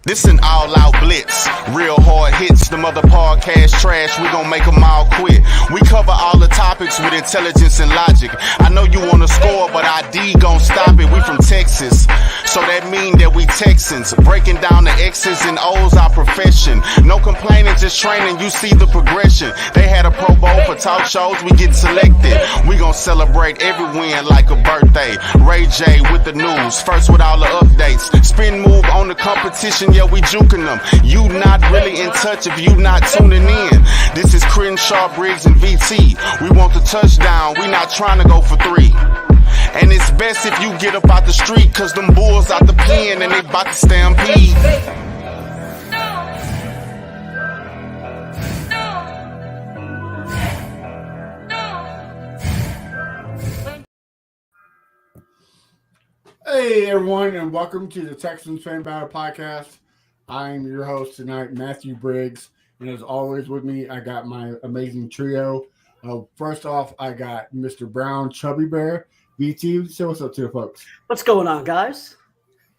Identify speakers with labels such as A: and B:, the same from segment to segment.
A: This an all-out blitz, real hard hits, them other podcast trash, we gon' make them all quit. We cover all the topics with intelligence and logic. I know you wanna score, but ID gon' stop it. We from Texas, so that mean that we Texans. Breaking down the X's and O's, our profession. No complaining, just training, you see the progression. They had a Pro Bowl for talk shows, we get selected. We gon' celebrate every win like a birthday. Ray J with the news, first with all the updates. Spin move on the competition, yeah, we juking them. You not really in touch if you not tuning in. This is Crenshaw, Briggs, and VT. We want the touchdown, we not trying to go for 3. And it's best if you get up out the street, cause them bulls out the pen and they bout to stampede.
B: Hey everyone, and welcome to the Texans Fan Battle Podcast. I'm your host tonight, Matthew Briggs, and as always with me, I got my amazing trio. First off, I got Mr. Brown, Chubby Bear, BT. Say what's up to the folks.
C: What's going on, guys?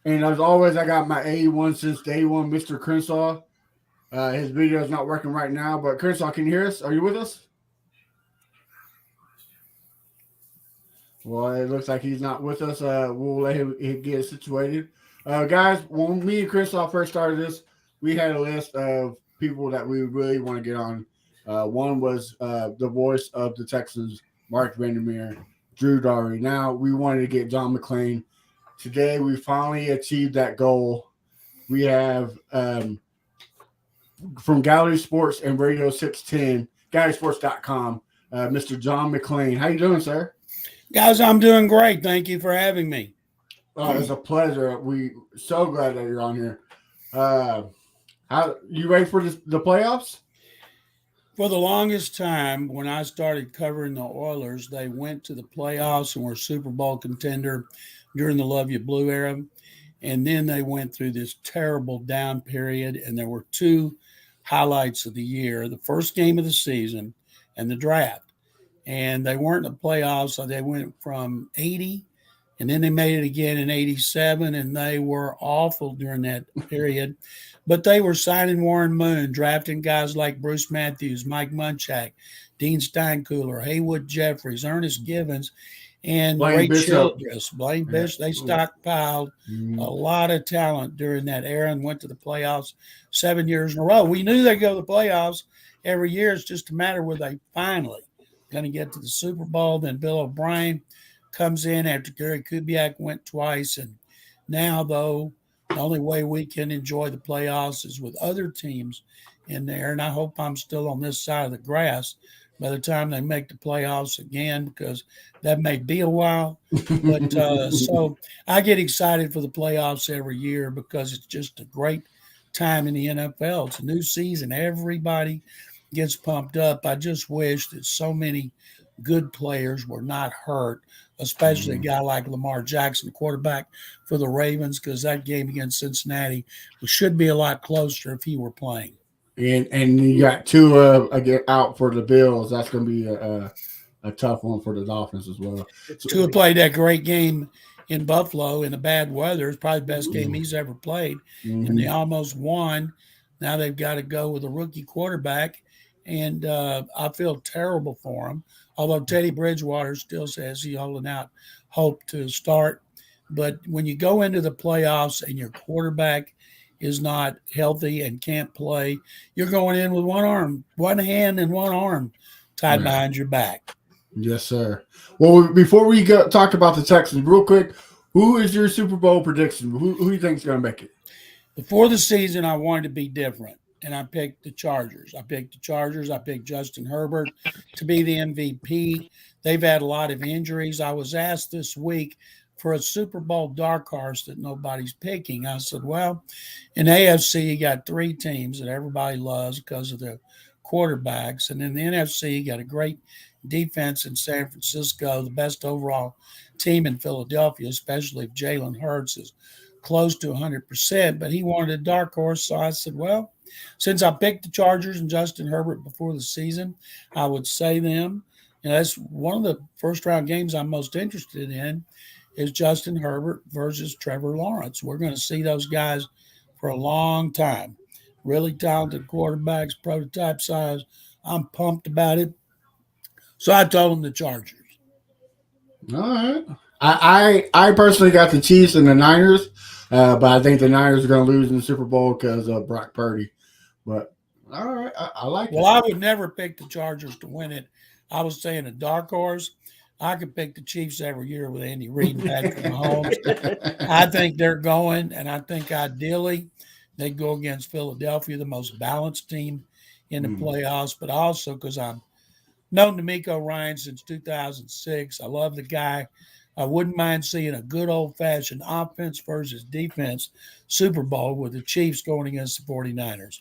B: And as always, I got my A1 since day one, Mr. Crenshaw. His video is not working right now, but Crenshaw, can you hear us? Are you with us? Well, it looks like he's not with us. We'll let him get situated. Guys, when me and Crenshaw first started this, we had a list of people that we really want to get on. One was the voice of the Texans, Mark Vandermeer, Drew Daugherty. Now, we wanted to get John McClain. Today, we finally achieved that goal. We have from Gallery Sports and Radio 610, GallerySports.com, Mr. John McClain. How you doing, sir?
D: Guys, I'm doing great. Thank you for having me.
B: Oh, it's a pleasure. We so glad that you're on here. How you ready for the playoffs?
D: For the longest time, when I started covering the Oilers, they went to the playoffs and were Super Bowl contender during the Love You Blue era. And then they went through this terrible down period, and there were two highlights of the year, the first game of the season and the draft. And they weren't in the playoffs, so they went from 80, and then they made it again in 87, and they were awful during that period. But they were signing Warren Moon, drafting guys like Bruce Matthews, Mike Munchak, Dean Steinkühler, Haywood Jeffries, Ernest Givens, and Ray Childress. Blaine Bishop. They stockpiled a lot of talent during that era and went to the playoffs 7 years in a row. We knew they'd go to the playoffs every year. It's just a matter where they finally going to get to the Super Bowl. Then Bill O'Brien comes in after Gary Kubiak went twice. And now, though, the only way we can enjoy the playoffs is with other teams in there. And I hope I'm still on this side of the grass by the time they make the playoffs again, because that may be a while. But so I get excited for the playoffs every year because it's just a great time in the NFL. It's a new season. Everybody gets pumped up. I just wish that so many good players were not hurt, especially a guy like Lamar Jackson, quarterback for the Ravens, because that game against Cincinnati should be a lot closer if he were playing.
B: And you got two out for the Bills. That's going to be a tough one for the Dolphins as well.
D: Tua played that great game in Buffalo in the bad weather. It's probably the best game he's ever played, and they almost won. Now they've got to go with a rookie quarterback. And I feel terrible for him, although Teddy Bridgewater still says he's holding out hope to start. But when you go into the playoffs and your quarterback is not healthy and can't play, you're going in with one hand and one arm tied behind your back.
B: Yes, sir. Well, before we talk about the Texans, real quick, who is your Super Bowl prediction? Who do you think is going to make it?
D: Before the season, I wanted to be different. And I picked the Chargers. I picked Justin Herbert to be the MVP. They've had a lot of injuries. I was asked this week for a Super Bowl dark horse that nobody's picking. I said, well, in AFC, you got three teams that everybody loves because of their quarterbacks. And in the NFC, you got a great defense in San Francisco, the best overall team in Philadelphia, especially if Jalen Hurts is close to 100%. But he wanted a dark horse, so I said, well, since I picked the Chargers and Justin Herbert before the season, I would say them. And that's one of the first-round games I'm most interested in is Justin Herbert versus Trevor Lawrence. We're going to see those guys for a long time. Really talented quarterbacks, prototype size. I'm pumped about it. So I told him the Chargers.
B: All right. I personally got the Chiefs and the Niners, but I think the Niners are going to lose in the Super Bowl because of Brock Purdy. But all right, I like it.
D: Well, I would never pick the Chargers to win it. I was saying a dark horse. I could pick the Chiefs every year with Andy Reid and Patrick Mahomes. I think they're going, and I think ideally they go against Philadelphia, the most balanced team in the playoffs, but also because I've known DeMeco Ryans since 2006. I love the guy. I wouldn't mind seeing a good old-fashioned offense versus defense Super Bowl with the Chiefs going against the 49ers.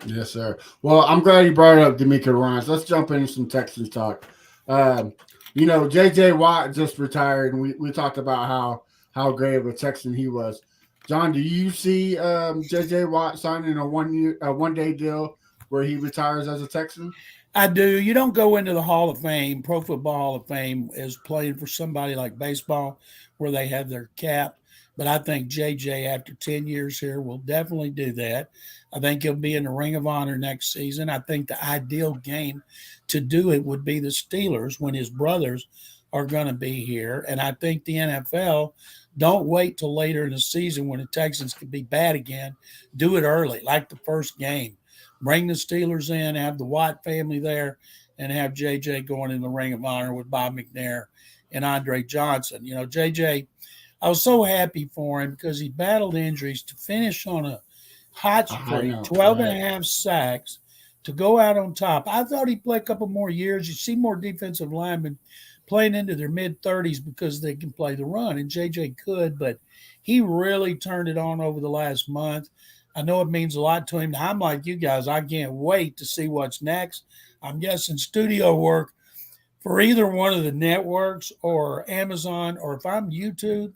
B: Yes, sir. Well, I'm glad you brought up DeMeco Ryans. Let's jump into some Texans talk. J.J. Watt just retired, and we talked about how great of a Texan he was. John, do you see J.J. Watt signing a one-day deal where he retires as a Texan?
D: I do. You don't go into the Hall of Fame, Pro Football Hall of Fame, as playing for somebody like baseball where they have their cap. But I think JJ, after 10 years here, will definitely do that. I think he'll be in the Ring of Honor next season. I think the ideal game to do it would be the Steelers when his brothers are going to be here. And I think the NFL, don't wait till later in the season when the Texans could be bad again. Do it early, like the first game. Bring the Steelers in, have the Watt family there, and have JJ going in the Ring of Honor with Bob McNair and Andre Johnson. JJ, I was so happy for him because he battled injuries to finish on a hot streak, 12 and a half sacks, to go out on top. I thought he'd play a couple more years. You see more defensive linemen playing into their mid-30s because they can play the run, and JJ could, but he really turned it on over the last month. I know it means a lot to him. I'm like you guys. I can't wait to see what's next. I'm guessing studio work for either one of the networks or Amazon, or if I'm YouTube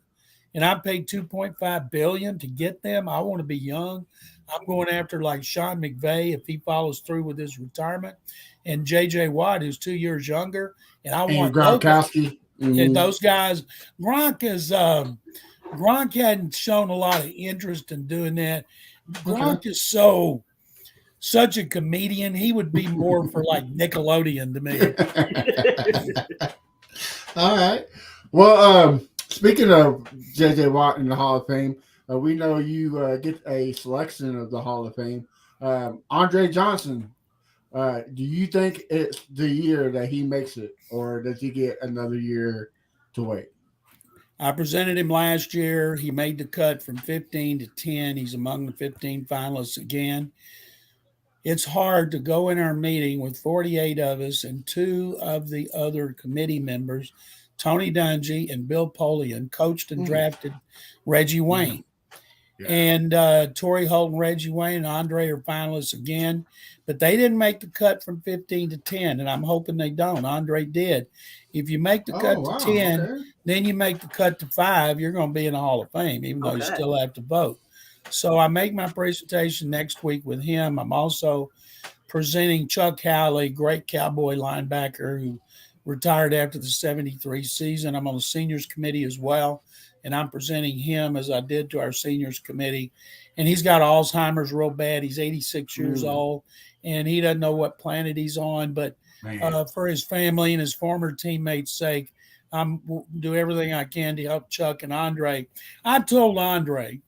D: and I paid $2.5 billion to get them, I want to be young. I'm going after like Sean McVay if he follows through with his retirement, and J.J. Watt, who's 2 years younger. And I want
B: Gronkowski.
D: Those guys. Gronk hadn't shown a lot of interest in doing that. Gronk is such a comedian. He would be more for like Nickelodeon to me.
B: All right. Well, speaking of J.J. Watt in the Hall of Fame, we know you get a selection of the Hall of Fame. Andre Johnson, do you think it's the year that he makes it, or does he get another year to wait?
D: I presented him last year. He made the cut from 15 to 10. He's among the 15 finalists again. It's hard to go in our meeting with 48 of us and two of the other committee members, Tony Dungy and Bill Polian, coached and drafted Reggie Wayne. Yeah. And Torrey Holt and Reggie Wayne and Andre are finalists again, but they didn't make the cut from 15 to 10, and I'm hoping they don't. Andre did. If you make the cut to 10, then you make the cut to 5, you're going to be in the Hall of Fame, even though you still have to vote. So I make my presentation next week with him. I'm also presenting Chuck Howley, great Cowboy linebacker who retired after the 73 season. I'm on the seniors committee as well, and I'm presenting him as I did to our seniors committee. And he's got Alzheimer's real bad. He's 86 years old, and he doesn't know what planet he's on. But for his family and his former teammates' sake, I'm do everything I can to help Chuck and Andre. I told Andre,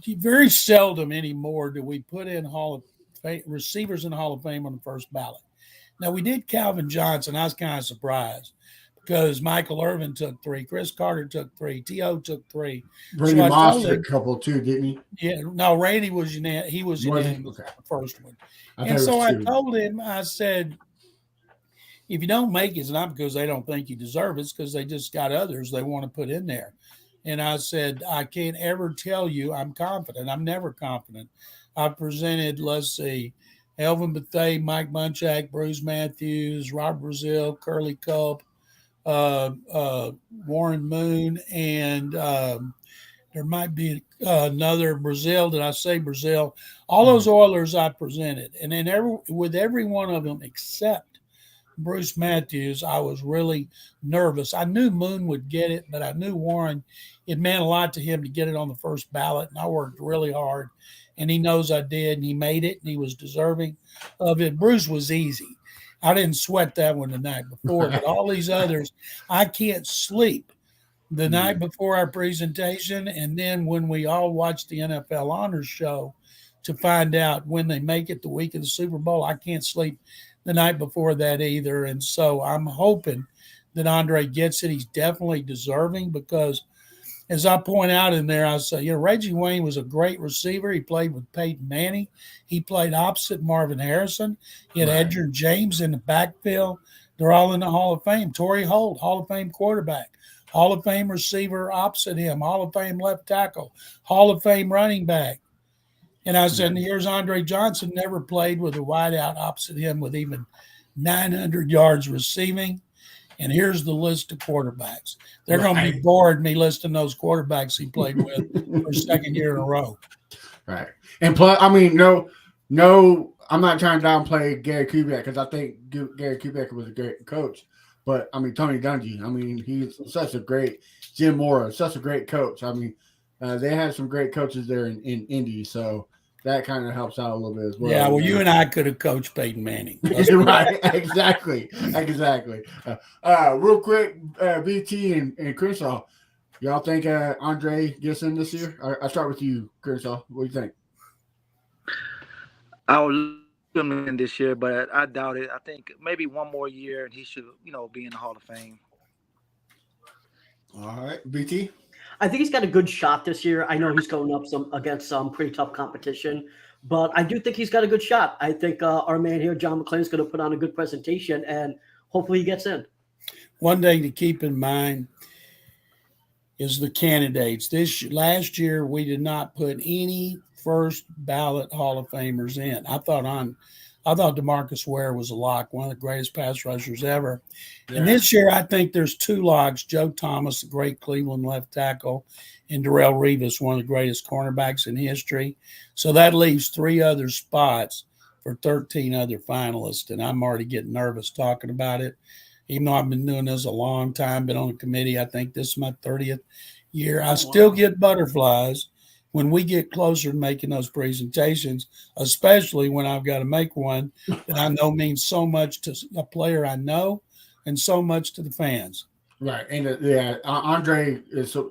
D: very seldom anymore do we put in Hall of Fame receivers in the Hall of Fame on the first ballot. Now, we did Calvin Johnson. I was kind of surprised because Michael Irvin took 3, Chris Carter took 3, T.O. took 3.
B: Randy Moss took a couple too, didn't he?
D: Yeah, no, Randy was unanimous. He was unanimous the first one. And so I told him, I said, if you don't make it, it's not because they don't think you deserve it. It's because they just got others they want to put in there. And I said, I can't ever tell you I'm confident. I'm never confident. I presented, let's see, Elvin Bethea, Mike Munchak, Bruce Matthews, Rob Brazil, Curly Culp, Warren Moon, and there might be another Brazil. Did I say Brazil? All those Oilers I presented. And then with every one of them except Bruce Matthews, I was really nervous. I knew Moon would get it, but I knew Warren, it meant a lot to him to get it on the first ballot, and I worked really hard, and he knows I did, and he made it, and he was deserving of it. Bruce was easy. I didn't sweat that one the night before, but all these others, I can't sleep the night before our presentation, and then when we all watch the NFL Honors Show to find out when they make it the week of the Super Bowl, I can't sleep the night before that either. And so I'm hoping that Andre gets it. He's definitely deserving because, as I point out in there, I say, Reggie Wayne was a great receiver. He played with Peyton Manning. He played opposite Marvin Harrison. He had Edgerrin James in the backfield. They're all in the Hall of Fame. Torrey Holt, Hall of Fame quarterback. Hall of Fame receiver opposite him. Hall of Fame left tackle. Hall of Fame running back. And I said, here's Andre Johnson, never played with a wideout opposite him with even 900 yards receiving. And here's the list of quarterbacks. They're going to be bored me listing those quarterbacks he played with for second year in a row.
B: Right. And plus, I mean, no, I'm not trying to downplay Gary Kubiak because I think Gary Kubiak was a great coach. But, I mean, Tony Dungy, I mean, he's such a great – Jim Mora, such a great coach. I mean, they had some great coaches there in Indy, so – that kind of helps out a little bit as well.
D: Yeah, well, you and I could have coached Peyton Manning.
B: Right, exactly. Real quick, BT and Crenshaw, y'all think Andre gets in this year? I'll start with you, Crenshaw. What do you think?
C: I would love him in this year, but I doubt it. I think maybe one more year and he should, be in the Hall of Fame.
B: All right, BT?
E: I think he's got a good shot this year. I know he's going up against some pretty tough competition, but I do think he's got a good shot. I think our man here, John McClain, is going to put on a good presentation, and hopefully he gets in.
D: One thing to keep in mind is the candidates. Last year, we did not put any first ballot Hall of Famers in. I thought DeMarcus Ware was a lock, one of the greatest pass rushers ever. Yeah. And this year, I think there's two locks, Joe Thomas, the great Cleveland left tackle, and Darrelle Revis, one of the greatest cornerbacks in history. So that leaves 3 other spots for 13 other finalists, and I'm already getting nervous talking about it. Even though I've been doing this a long time, been on the committee, I think this is my 30th year. I still get butterflies when we get closer to making those presentations, especially when I've got to make one that I know means so much to a player I know and so much to the fans.
B: Right. And Andre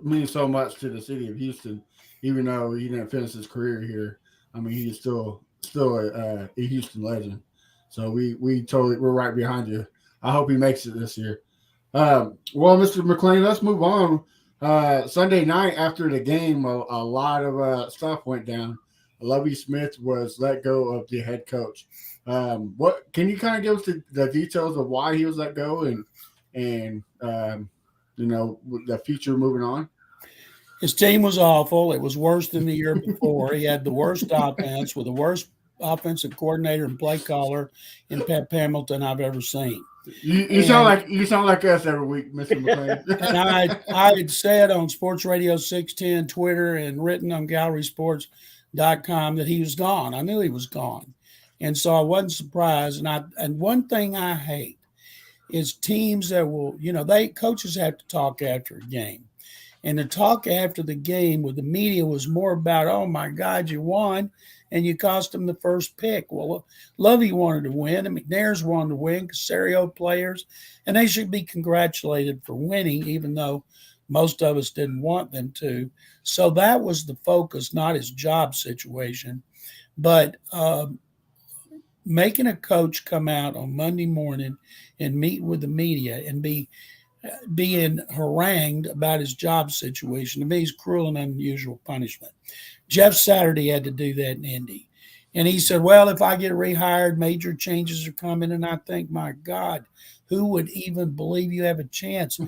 B: means so much to the city of Houston, even though he didn't finish his career here. I mean, he's still a Houston legend. So we're right behind you. I hope he makes it this year. Well, Mr. McClain, let's move on. Sunday night after the game, a lot of stuff went down. Lovie Smith was let go of the head coach. What can you kind of give us the details of why he was let go and the future moving on?
D: His team was awful. It was worse than the year before. He had the worst offense with the worst offensive coordinator and play caller in Pep Hamilton I've ever seen.
B: You sound like us every week, Mr. McClain.
D: And I had said on Sports Radio 610 Twitter and written on gallerysports.com that he was gone. I knew he was gone. And so I wasn't surprised. And one thing I hate is teams that will, coaches have to talk after a game. And the talk after the game with the media was more about, oh my God, you won. And you cost them the first pick. Well, Lovie wanted to win, and McNair's wanted to win, Casario players, and they should be congratulated for winning, even though most of us didn't want them to. So that was the focus, not his job situation. But making a coach come out on Monday morning and meet with the media and being harangued about his job situation, to me, is cruel and unusual punishment. Jeff Saturday had to do that in Indy. And he said, well, if I get rehired, major changes are coming. And I think, my God, who would even believe you have a chance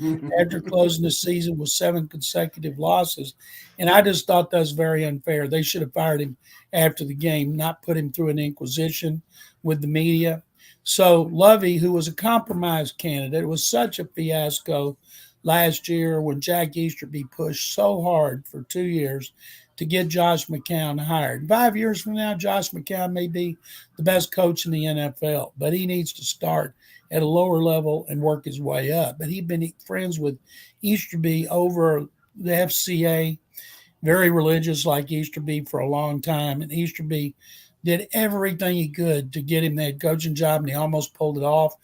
D: after closing the season with 7 consecutive losses? And I just thought that was very unfair. They should have fired him after the game, not put him through an inquisition with the media. So Lovie, who was a compromise candidate, it was such a fiasco last year when Jack Easterby pushed so hard for 2 years to get Josh McCown hired. 5 years from now, Josh McCown may be the best coach in the NFL, but he needs to start at a lower level and work his way up. But he'd been friends with Easterby over the FCA, very religious like Easterby for a long time. And Easterby did everything he could to get him that coaching job, and he almost pulled it off.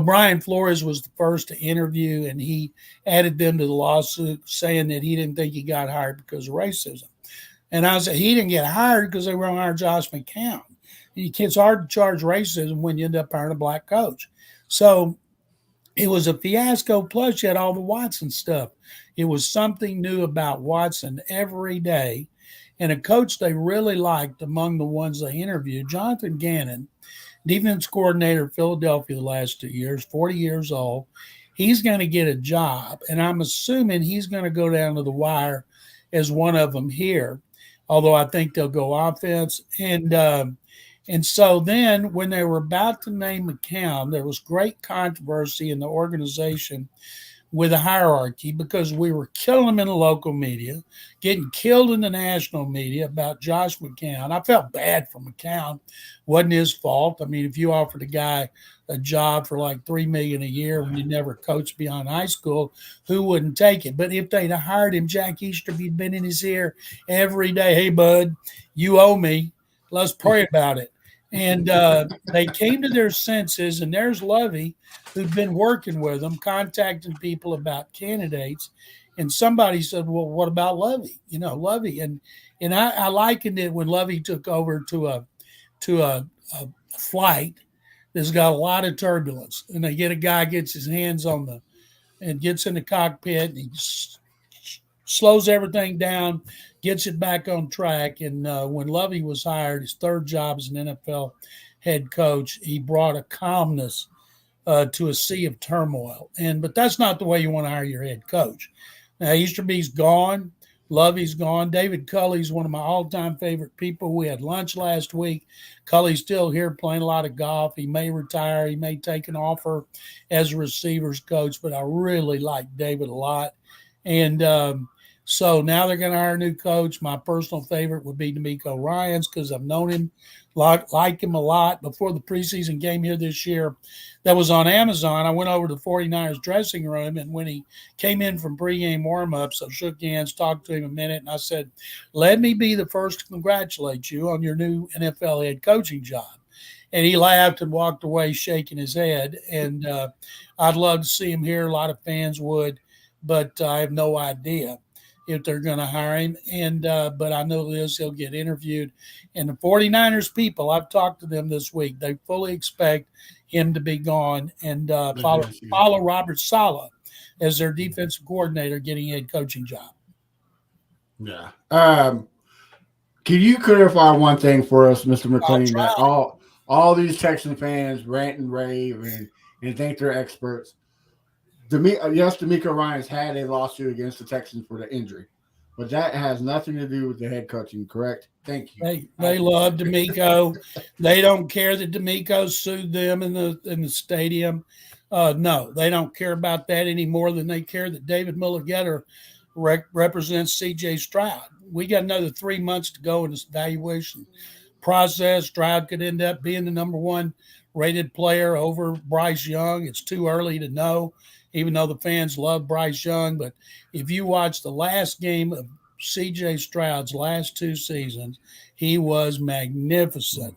D: Brian Flores was the first to interview, and he added them to the lawsuit saying that he didn't think he got hired because of racism. And I said, he didn't get hired because they were going to hire Josh McCown. It's hard to charge racism when you end up hiring a black coach. So it was a fiasco, plus you had all the Watson stuff. It was something new about Watson every day. And a coach they really liked among the ones they interviewed, Jonathan Gannon, defense coordinator of Philadelphia the last 2 years, 40 years old. He's going to get a job, and I'm assuming he's going to go down to the wire as one of them here, although I think they'll go offense. And so then when they were about to name McCown, there was great controversy in the organization with a hierarchy because we were killing them in the local media, getting killed in the national media about Josh McCown. I felt bad for McCown. Wasn't his fault. I mean, if you offered a guy a job for like $3 million a year when you never coached beyond high school, who wouldn't take it? But if they'd have hired him, Jack Easterby'd been in his ear every day. Hey, bud, you owe me. Let's pray about it. And they came to their senses, and there's Lovie, who'd been working with them, contacting people about candidates. And somebody said, well, what about Lovie? Lovie. And I likened it when Lovie took over to a flight that's got a lot of turbulence. And they get a guy gets his hands on and gets in the cockpit, and he slows everything down, gets it back on track. And when Lovie was hired, his third job as an NFL head coach, he brought a calmness to a sea of turmoil. But that's not the way you want to hire your head coach. Now, Easterby's gone. Lovie's gone. David Culley's one of my all-time favorite people. We had lunch last week. Culley's still here playing a lot of golf. He may retire. He may take an offer as a receivers coach, but I really like David a lot. And so now they're going to hire a new coach. My personal favorite would be DeMeco Ryans because I've known him, like him a lot. Before the preseason game here this year that was on Amazon, I went over to the 49ers dressing room, and when he came in from pregame warm-ups, I shook hands, talked to him a minute, and I said, let me be the first to congratulate you on your new NFL head coaching job. And he laughed and walked away shaking his head. And I'd love to see him here. A lot of fans would, but I have no idea if they're going to hire him. But I know this, he'll get interviewed. And the 49ers people, I've talked to them this week, they fully expect him to be gone and follow Robert Saleh as their defensive coordinator getting a head coaching job.
B: Yeah. Can you clarify one thing for us, Mr. McClain, that all these Texan fans rant and rave and think they're experts? Yes, DeMeco Ryans had a lawsuit against the Texans for the injury, but that has nothing to do with the head coaching, correct? Thank you.
D: They love DeMeco. They don't care that DeMeco sued them in the stadium. No, they don't care about that any more than they care that David Mulligetta represents C.J. Stroud. We got another 3 months to go in this evaluation process. Stroud could end up being the number one rated player over Bryce Young. It's too early to know, even though the fans love Bryce Young. But if you watch the last game of C.J. Stroud's last two seasons, he was magnificent.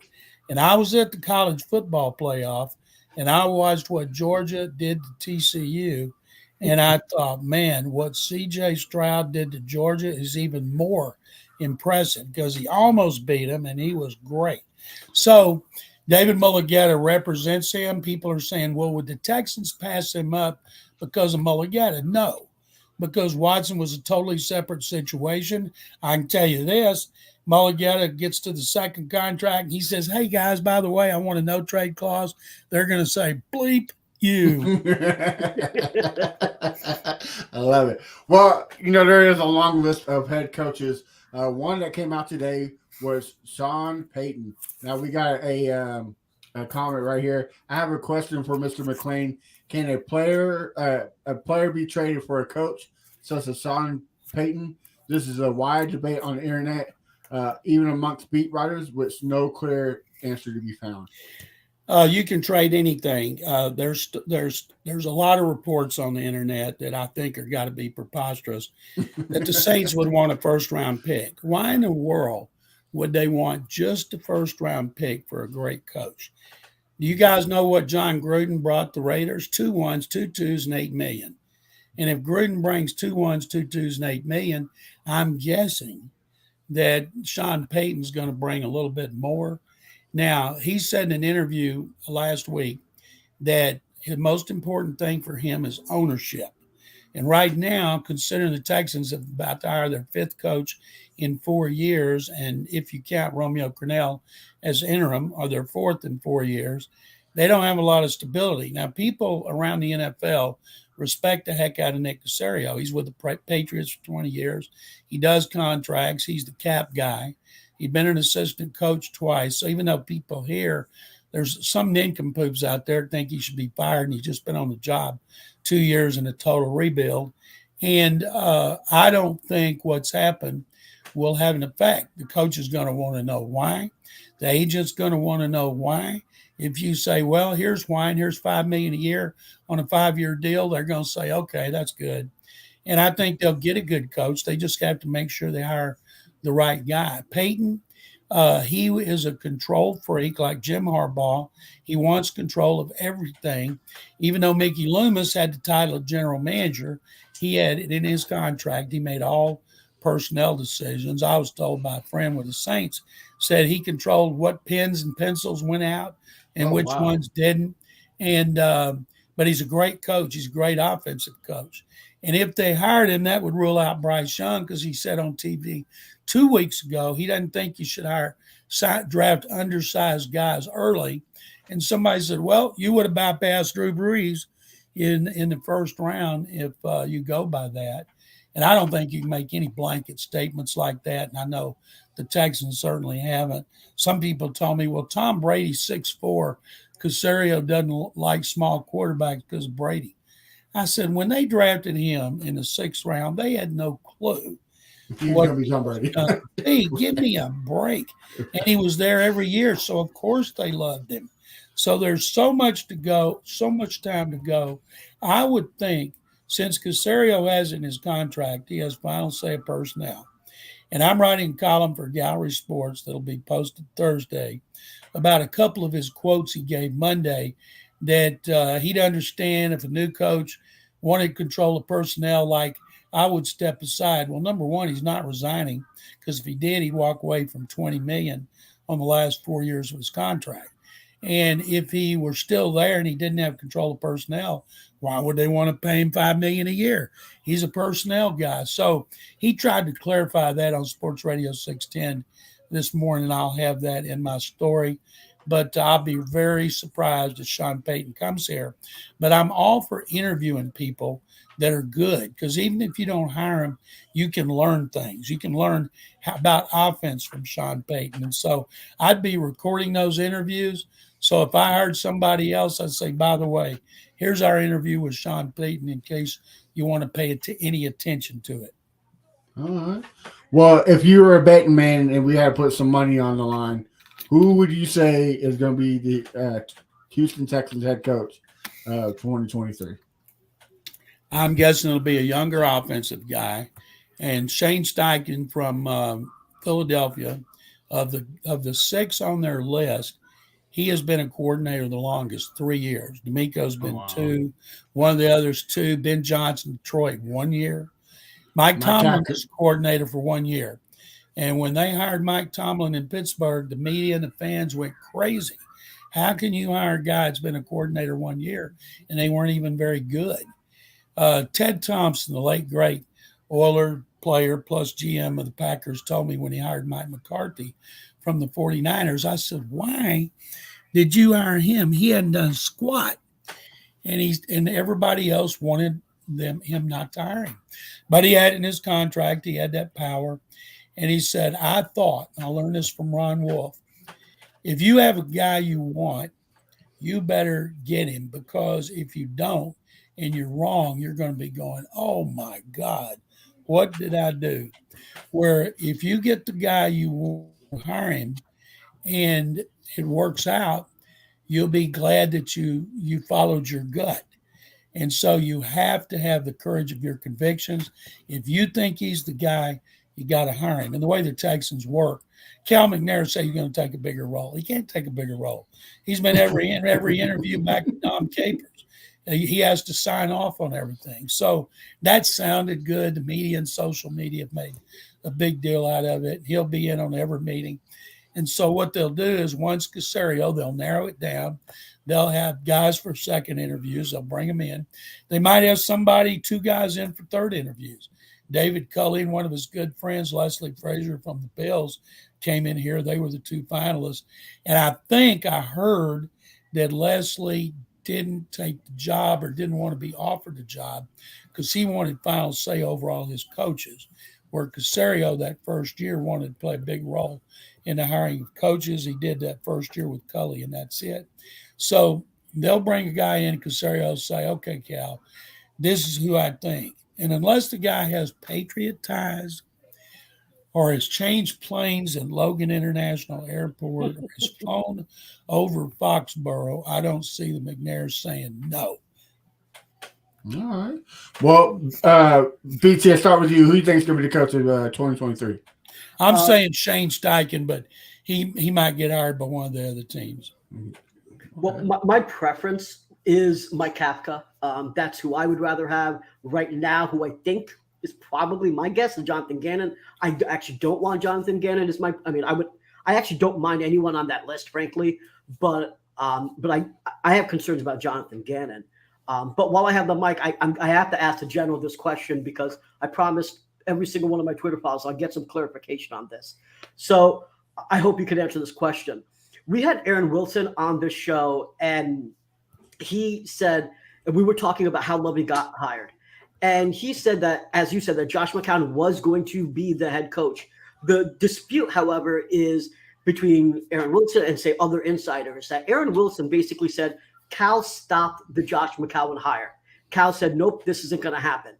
D: And I was at the college football playoff, and I watched what Georgia did to TCU, and I thought, man, what C.J. Stroud did to Georgia is even more impressive because he almost beat him, and he was great. So David Mulligetta represents him. People are saying, well, would the Texans pass him up because of Mulligetta? No, because Watson was a totally separate situation. I can tell you this. Mulligetta gets to the second contract. And he says, hey, guys, by the way, I want a no-trade clause. They're going to say, bleep you.
B: I love it. Well, there is a long list of head coaches. One that came out today was Sean Payton. Now, we got a comment right here. I have a question for Mr. McClain. Can a player be traded for a coach such as Sean Payton? This is a wide debate on the internet, even amongst beat writers, with no clear answer to be found.
D: You can trade anything. There's a lot of reports on the internet that I think are got to be preposterous that the Saints would want a first round pick. Why in the world would they want just a first round pick for a great coach? Do you guys know what John Gruden brought the Raiders? 2 1s, 2 2s, and $8 million. And if Gruden brings 2 1s, 2 2s, and $8 million, I'm guessing that Sean Payton's going to bring a little bit more. Now, he said in an interview last week that the most important thing for him is ownership. And right now, considering the Texans have about to hire their 5th coach in 4 years, and if you count Romeo Crennel as interim, or their 4th in 4 years, they don't have a lot of stability. Now, people around the NFL respect the heck out of Nick Caserio. He's with the Patriots for 20 years. He does contracts. He's the cap guy. He'd been an assistant coach twice. So even though people here, there's some nincompoops out there that think he should be fired, and he's just been on the job 2 years in a total rebuild. And I don't think what's happened will have an effect. The coach is going to want to know why. The agent's going to want to know why. If you say, well, here's why, and here's $5 million a year on a 5-year deal, they're going to say, okay, that's good. And I think they'll get a good coach. They just have to make sure they hire the right guy. Payton, he is a control freak like Jim Harbaugh. He wants control of everything. Even though Mickey Loomis had the title of general manager, he had it in his contract. He made all personnel decisions. I was told by a friend with the Saints, said he controlled what pens and pencils went out and which ones didn't. And but he's a great coach. He's a great offensive coach. And if they hired him, that would rule out Bryce Young, because he said on TV 2 weeks ago he doesn't think you should draft undersized guys early. And somebody said, well, you would have bypassed Drew Brees in the first round if you go by that. And I don't think you can make any blanket statements like that. And I know the Texans certainly haven't. Some people told me, well, Tom Brady's 6'4". Caserio doesn't like small quarterbacks because of Brady. I said, when they drafted him in the 6th round, they had no clue.
B: He's going to be somebody.
D: Hey, give me a break. And he was there every year. So, of course, they loved him. So there's so much to go, so much time to go. I would think, since Caserio has in his contract, he has final say of personnel. And I'm writing a column for Gallery Sports that'll be posted Thursday about a couple of his quotes he gave Monday that he'd understand if a new coach wanted control of personnel, like I would step aside. Well, number one, he's not resigning, because if he did, he'd walk away from $20 million on the last 4 years of his contract. And if he were still there and he didn't have control of personnel, why would they want to pay him $5 million a year? He's a personnel guy. So he tried to clarify that on Sports Radio 610 this morning. I'll have that in my story. But I'll be very surprised if Sean Payton comes here. But I'm all for interviewing people that are good, because even if you don't hire them, you can learn things. You can learn about offense from Sean Payton. And so I'd be recording those interviews. So if I heard somebody else, I'd say, by the way, here's our interview with Sean Payton in case you want to pay any attention to it.
B: All right. Well, if you were a betting man and we had to put some money on the line, who would you say is going to be the Houston Texans head coach 2023?
D: I'm guessing it'll be a younger offensive guy. And Shane Steichen from Philadelphia, of the 6 on their list, he has been a coordinator the longest, 3 years. DeMeco's been 2. One of the others 2. Ben Johnson, Detroit, 1 year. Mike Tomlin is coordinator for 1 year. And when they hired Mike Tomlin in Pittsburgh, the media and the fans went crazy. How can you hire a guy that's been a coordinator 1 year and they weren't even very good? Ted Thompson, the late great Oiler player plus GM of the Packers, told me when he hired Mike McCarthy from the 49ers, I said, why did you hire him? He hadn't done squat. And everybody else wanted him not to hire him. But he had in his contract, he had that power. And he said, I thought, and I learned this from Ron Wolf, if you have a guy you want, you better get him, because if you don't and you're wrong, you're going to be going, oh, my God, what did I do? Where if you get the guy you want to hire him and it works out, you'll be glad that you followed your gut. And so you have to have the courage of your convictions. If you think he's the guy, you got to hire him. And the way the Texans work, Cal McNair say he's going to take a bigger role. He can't take a bigger role. He's been every interview back to Dom Capers. He has to sign off on everything. So that sounded good. The media and social media have made a big deal out of it. He'll be in on every meeting. And so what they'll do is once Caserio, they'll narrow it down. They'll have guys for second interviews. They'll bring them in. They might have two guys in for third interviews. David Culley and one of his good friends, Leslie Frazier from the Bills, came in here. They were the two finalists. And I think I heard that Leslie didn't take the job or didn't want to be offered the job because he wanted final say over all his coaches, where Caserio that first year wanted to play a big role in the hiring of coaches. He did that first year with Culley, and that's it. So they'll bring a guy in, Caserio will say, okay, Cal, this is who I think. And unless the guy has Patriot ties or has changed planes at Logan International Airport or has flown over Foxborough, I don't see the McNairs saying no.
B: All right. Well, BT, I'll start with you. Who do you think is going to be the coach of 2023?
D: I'm saying Shane Steichen, but he might get hired by one of the other teams.
E: Well, my preference is Mike Kafka. That's who I would rather have right now, who I think is probably my guess is Jonathan Gannon. I actually don't want Jonathan Gannon as I actually don't mind anyone on that list, frankly, but I have concerns about Jonathan Gannon. But while I have the mic, I have to ask the general this question because I promised every single one of my Twitter files I'll get some clarification on this. So I hope you can answer this question. We had Aaron Wilson on this show, and he said, and we were talking about how Lovie got hired. And he said that, as you said, that Josh McCown was going to be the head coach. The dispute, however, is between Aaron Wilson and, say, other insiders, that Aaron Wilson basically said, Cal stopped the Josh McCown hire. Cal said, nope, this isn't going to happen.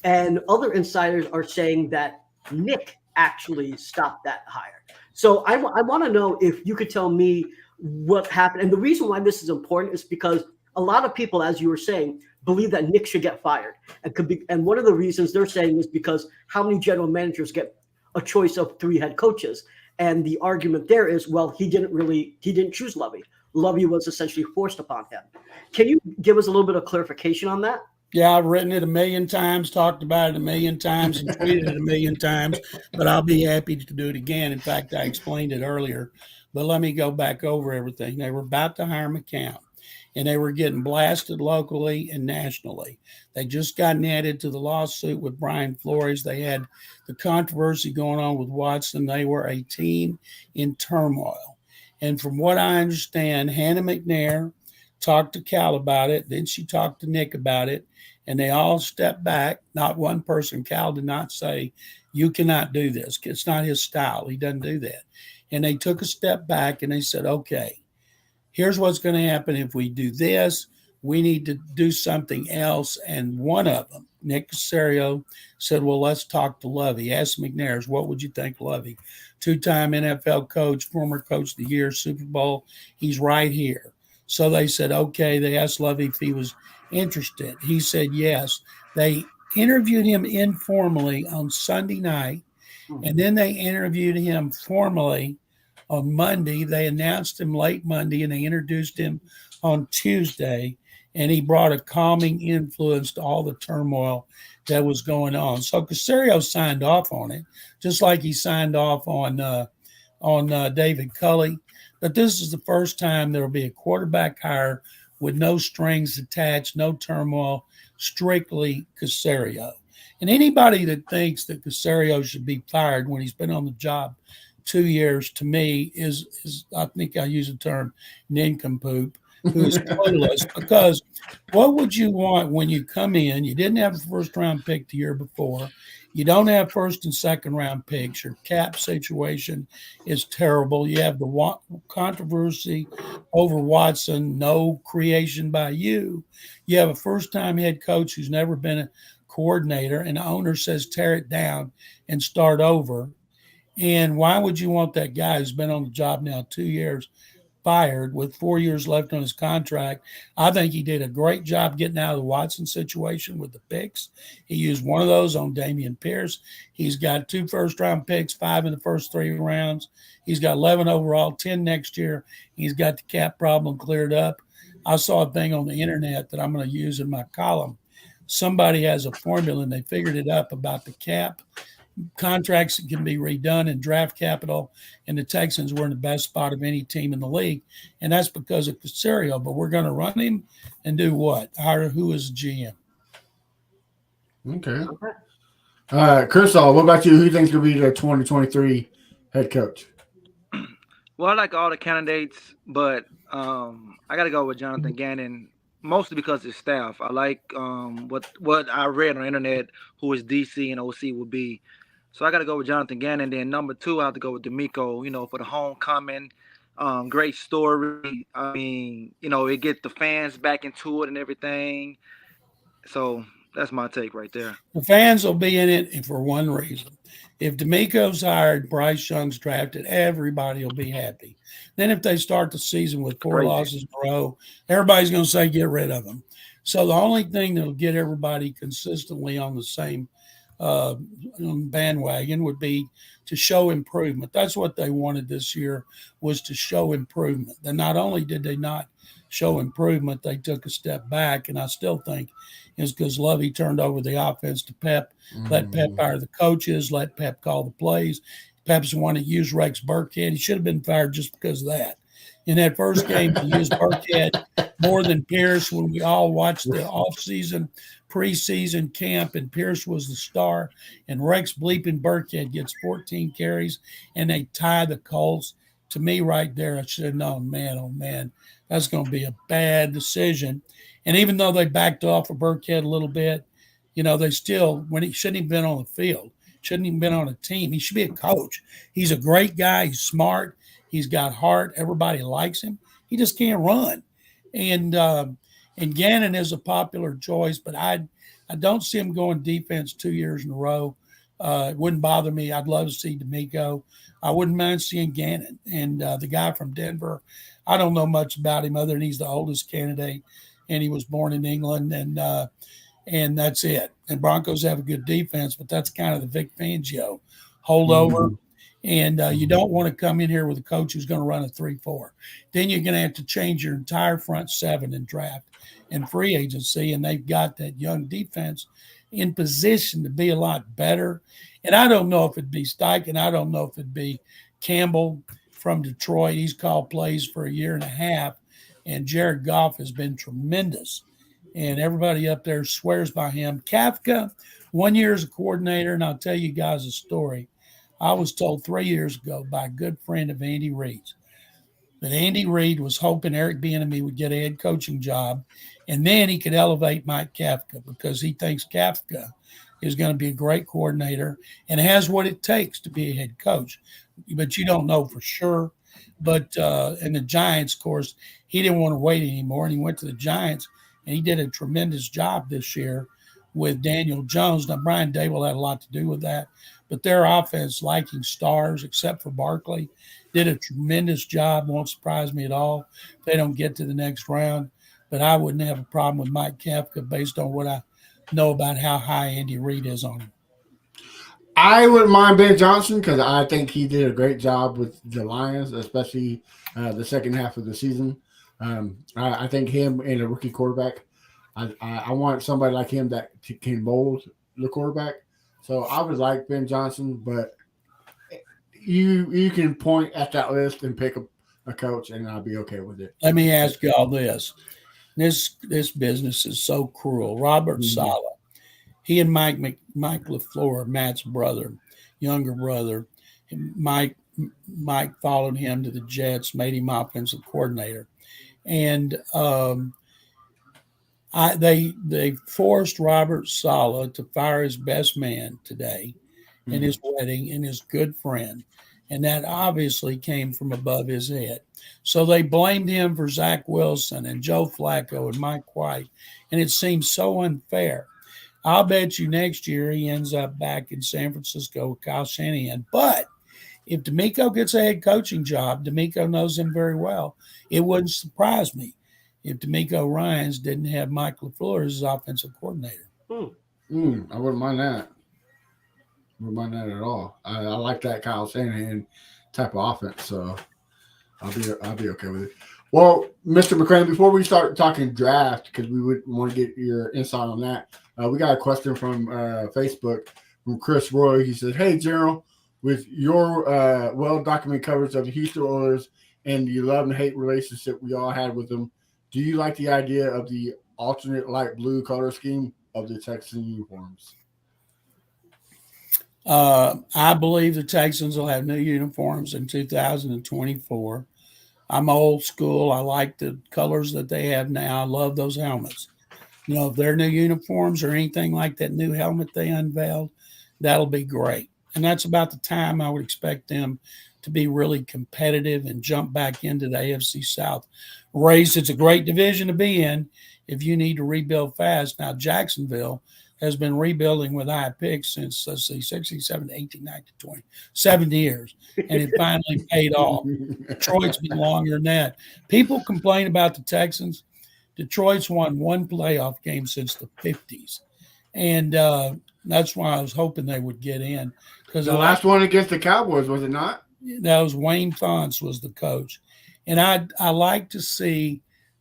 E: And other insiders are saying that Nick actually stopped that hire. So I want to know if you could tell me what happened. And the reason why this is important is because a lot of people, as you were saying, believe that Nick should get fired. And one of the reasons they're saying is because how many general managers get a choice of 3 head coaches? And the argument there is, well, he didn't choose Lovie. Lovie was essentially forced upon him. Can you give us a little bit of clarification on that?
D: Yeah, I've written it a million times, talked about it a million times, and tweeted it a million times, but I'll be happy to do it again. In fact, I explained it earlier, but let me go back over everything. They were about to hire McCown, and they were getting blasted locally and nationally. They just gotten added to the lawsuit with Brian Flores. They had the controversy going on with Watson. They were a team in turmoil. And from what I understand, Hannah McNair talked to Cal about it. Then she talked to Nick about it. And they all stepped back. Not one person. Cal did not say, you cannot do this. It's not his style. He doesn't do that. And they took a step back and they said, okay, here's what's going to happen if we do this. We need to do something else. And one of them, Nick Caserio, said, well, let's talk to Lovie. Ask McNairs, what would you think, Lovie? 2-time NFL coach, former coach of the year, Super Bowl. He's right here. So they said, okay. They asked Lovie if he was interested. He said yes. They interviewed him informally on Sunday night, and then they interviewed him formally on Monday. They announced him late Monday, and they introduced him on Tuesday, and he brought a calming influence to all the turmoil that was going on. So Caserio signed off on it, just like he signed off on David Culley. But this is the first time there will be a quarterback hire with no strings attached, no turmoil, strictly Caserio. And anybody that thinks that Caserio should be fired when he's been on the job 2 years, to me, is I think I use the term nincompoop, who is clueless. Because what would you want when you come in? You didn't have a first-round pick the year before. You don't have first and second round picks. Your cap situation is terrible. You have the controversy over Watson, no creation by you. You have a first-time head coach who's never been a coordinator, and the owner says tear it down and start over. And why would you want that guy who's been on the job now 2 years fired with 4 years left on his contract? I think he did a great job getting out of the Watson situation with the picks. He used one of those on Dameon Pierce. He's got 2 first-round picks, 5 in the first 3 rounds. He's got 11 overall, 10 next year. He's got the cap problem cleared up. I saw a thing on the internet that I'm going to use in my column. Somebody has a formula, and they figured it up about the cap. Contracts can be redone in draft capital, and the Texans were in the best spot of any team in the league, and that's because of Caserio. But we're going to run him and do what? Hire who is the GM?
B: Okay. Crenshaw, what about you? Who do you think will be the 2023 head coach?
C: Well, I like all the candidates, but I got to go with Jonathan Gannon, mostly because his staff. I like what I read on the internet, who his DC and OC would be. So I got to go with Jonathan Gannon. Then number 2, I have to go with DeMeco, for the homecoming. Great story. I mean, it gets the fans back into it and everything. So that's my take right there.
D: The fans will be in it for one reason. If DeMeco's hired, Bryce Young's drafted, everybody will be happy. Then if they start the season with 4 losses in a row, everybody's going to say get rid of them. So the only thing that will get everybody consistently on the same bandwagon would be to show improvement. That's what they wanted this year, was to show improvement. And not only did they not show improvement, they took a step back, and I still think it's because Lovie turned over the offense to Pep, let Pep hire the coaches, let Pep call the plays. Pep's the one that used Rex Burkhead. He should have been fired just because of that. In that first game, he used Burkhead more than Pierce when we all watched the offseason, preseason camp, and Pierce was the star. And Rex bleeping Burkhead gets 14 carries, and they tie the Colts. To me, right there, I should have known, man, oh, man, that's going to be a bad decision. And even though they backed off of Burkhead a little bit, they still, when he shouldn't have been on the field, shouldn't even been on a team. He should be a coach. He's a great guy. He's smart. He's got heart. Everybody likes him. He just can't run. And Gannon is a popular choice, but I don't see him going defense 2 years in a row. It wouldn't bother me. I'd love to see DeMeco. I wouldn't mind seeing Gannon. And the guy from Denver, I don't know much about him other than he's the oldest candidate, and he was born in England, and that's it. And Broncos have a good defense, but that's kind of the Vic Fangio holdover. Mm-hmm. And you don't want to come in here with a coach who's going to run a 3-4. Then you're going to have to change your entire front 7 in draft and free agency, and they've got that young defense in position to be a lot better. And I don't know if it'd be Steichen. I don't know if it'd be Campbell from Detroit. He's called plays for a year and a half, and Jared Goff has been tremendous. And everybody up there swears by him. Kafka, 1 year as a coordinator, and I'll tell you guys a story. I was told 3 years ago by a good friend of Andy Reid's that Andy Reid was hoping Eric Bieniemy would get a head coaching job, and then he could elevate Mike Kafka because he thinks Kafka is going to be a great coordinator and has what it takes to be a head coach. But you don't know for sure. But in the Giants, of course, he didn't want to wait anymore, and he went to the Giants, and he did a tremendous job this year with Daniel Jones. Now, Brian Daboll had a lot to do with that, but their offense, lacking stars except for Barkley, did a tremendous job. Won't surprise me at all if they don't get to the next round. But I wouldn't have a problem with Mike Kafka based on what I know about how high Andy Reid is on him.
B: I wouldn't mind Ben Johnson because I think he did a great job with the Lions, especially the second half of the season. I think him and a rookie quarterback, I want somebody like him that can mold the quarterback. So I would like Ben Johnson, but you can point at that list and pick a coach, and I'll be okay with it.
D: Let me ask you all this. This business is so cruel. Robert Saleh, he and Mike LaFleur, Matt's brother, younger brother, Mike followed him to the Jets, made him offensive coordinator. And they forced Robert Saleh to fire his best man today in his wedding and his good friend. And that obviously came from above his head. So they blamed him for Zach Wilson and Joe Flacco and Mike White. And it seems so unfair. I'll bet you next year he ends up back in San Francisco with Kyle Shanahan. But if DeMeco gets a head coaching job, DeMeco knows him very well. It wouldn't surprise me if DeMeco Ryans didn't have Mike LaFleur as his offensive coordinator.
B: I wouldn't mind that. Wouldn't mind that at all. I like that Kyle Shanahan type of offense, so I'll be okay with it. Well, Mr. McClain, before we start talking draft, because we would want to get your insight on that, we got a question from Facebook from Chris Roy. He said, "Hey, General, with your well-documented coverage of the Houston Oilers and the love and hate relationship we all had with them, do you like the idea of the alternate light blue color scheme of the Texan uniforms?"
D: I believe the Texans will have new uniforms in 2024. I'm old school. I like the colors that they have now. I love those helmets. You know, if their new uniforms or anything like that new helmet they unveiled, that'll be great. And that's about the time I would expect them to be really competitive and jump back into the AFC South race. It's a great division to be in if you need to rebuild fast. Now, Jacksonville has been rebuilding with high picks since, 16, 17, 18, 19, 20, 7 years, and it finally paid off. Detroit's been longer than that. People complain about the Texans. Detroit's won one playoff game since the 50s, and that's why I was hoping they would get in. Because
B: the last one against the Cowboys, was it not?
D: That was Wayne Fontes was the coach. And I like to see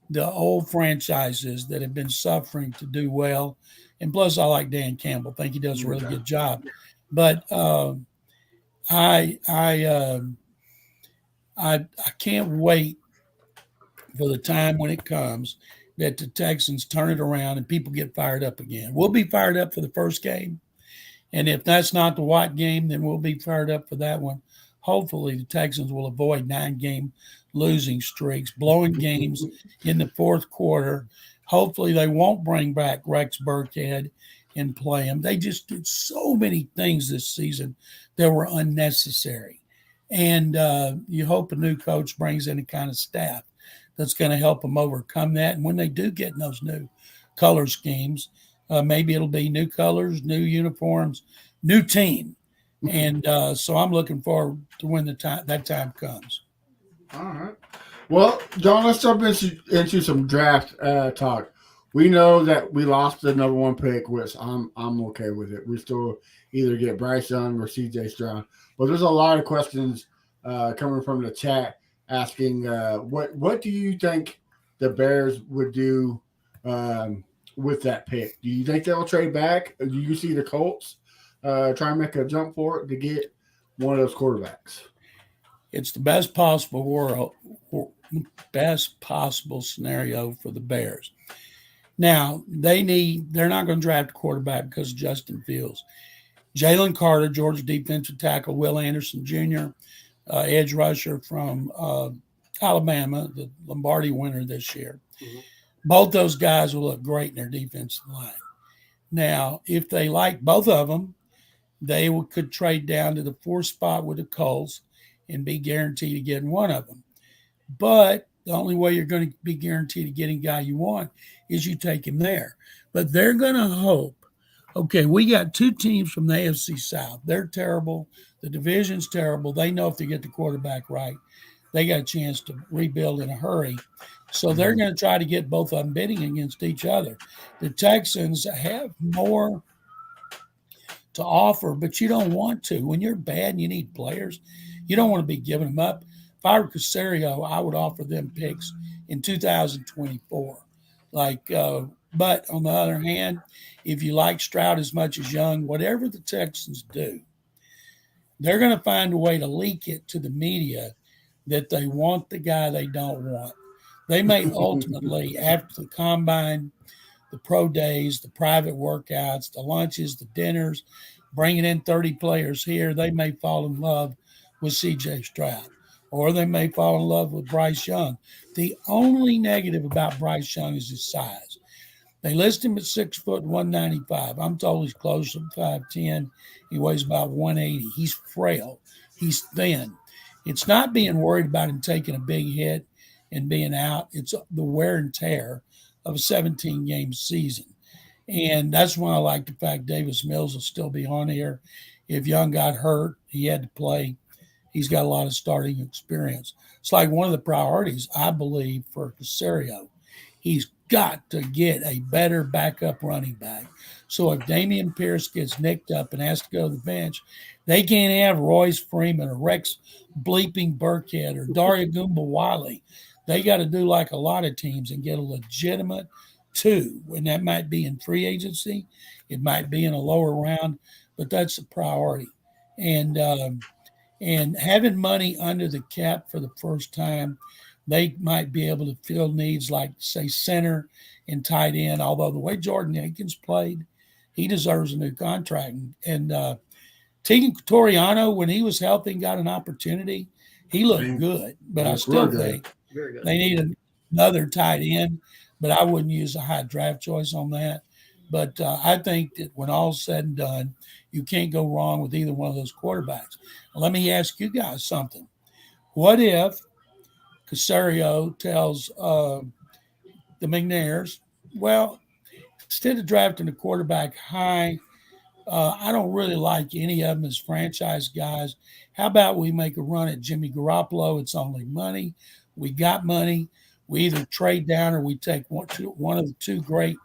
D: the old franchises that have been suffering to do well. And plus, I like Dan Campbell. I think he does a really good job. But I can't wait for the time when it comes that the Texans turn it around and people get fired up again. We'll be fired up for the first game. And if that's not the Watt game, then we'll be fired up for that one. Hopefully, the Texans will avoid 9-game losing streaks, blowing games in the fourth quarter. Hopefully, they won't bring back Rex Burkhead and play him. They just did so many things this season that were unnecessary. And you hope a new coach brings in a kind of staff that's going to help them overcome that. And when they do get in those new color schemes, maybe it'll be new colors, new uniforms, new team. And so I'm looking forward to when that time comes.
B: All right. Well, John, let's jump into some draft talk. We know that we lost the number 1 pick, which I'm okay with it. We still either get Bryce Young or CJ Stroud. But there's a lot of questions coming from the chat asking what do you think the Bears would do with that pick? Do you think they'll trade back? Do you see the Colts try and make a jump for it to get one of those quarterbacks?
D: It's the best possible best possible scenario for the Bears. Now, they're not going to draft a quarterback because of Justin Fields. Jalen Carter, Georgia defensive tackle, Will Anderson Jr., edge rusher from Alabama, the Lombardi winner this year. Mm-hmm. Both those guys will look great in their defensive line. Now, if they like both of them, they could trade down to the 4th spot with the Colts and be guaranteed to get one of them. But the only way you're going to be guaranteed to getting a guy you want is you take him there. But they're going to hope, okay, we got 2 teams from the AFC South. They're terrible. The division's terrible. They know if they get the quarterback right, they got a chance to rebuild in a hurry. So they're going to try to get both of them bidding against each other. The Texans have more to offer, but you don't want to. When you're bad and you need players, you don't want to be giving them up. If I were Caserio, I would offer them picks in 2024. But on the other hand, if you like Stroud as much as Young, whatever the Texans do, they're going to find a way to leak it to the media that they want the guy they don't want. They may ultimately, after the combine, the pro days, the private workouts, the lunches, the dinners, bringing in 30 players here, they may fall in love with C.J. Stroud, or they may fall in love with Bryce Young. The only negative about Bryce Young is his size. They list him at 6 foot 195. I'm told he's closer to 5'10". He weighs about 180. He's frail. He's thin. It's not being worried about him taking a big hit and being out. It's the wear and tear of a 17-game season. And that's why I like the fact Davis Mills will still be on here. If Young got hurt, he had to play. He's got a lot of starting experience. It's like one of the priorities, I believe, for Caserio. He's got to get a better backup running back. So if Damian Pierce gets nicked up and has to go to the bench, they can't have Royce Freeman or Rex Bleeping Burkhead or Daria Gumbawale. They got to do like a lot of teams and get a legitimate two, and that might be in free agency. It might be in a lower round, but that's a priority. And having money under the cap for the first time, they might be able to fill needs like, say, center and tight end. Although the way Jordan Akins played, he deserves a new contract. And Tegan Toriano, when he was healthy and got an opportunity, he looked good. But I still think they need another tight end. But I wouldn't use a high draft choice on that. But I think that when all's said and done, you can't go wrong with either one of those quarterbacks. Let me ask you guys something. What if Caserio tells the McNairs, well, instead of drafting a quarterback high, I don't really like any of them as franchise guys. How about we make a run at Jimmy Garoppolo? It's only money. We got money. We either trade down or we take one of the two great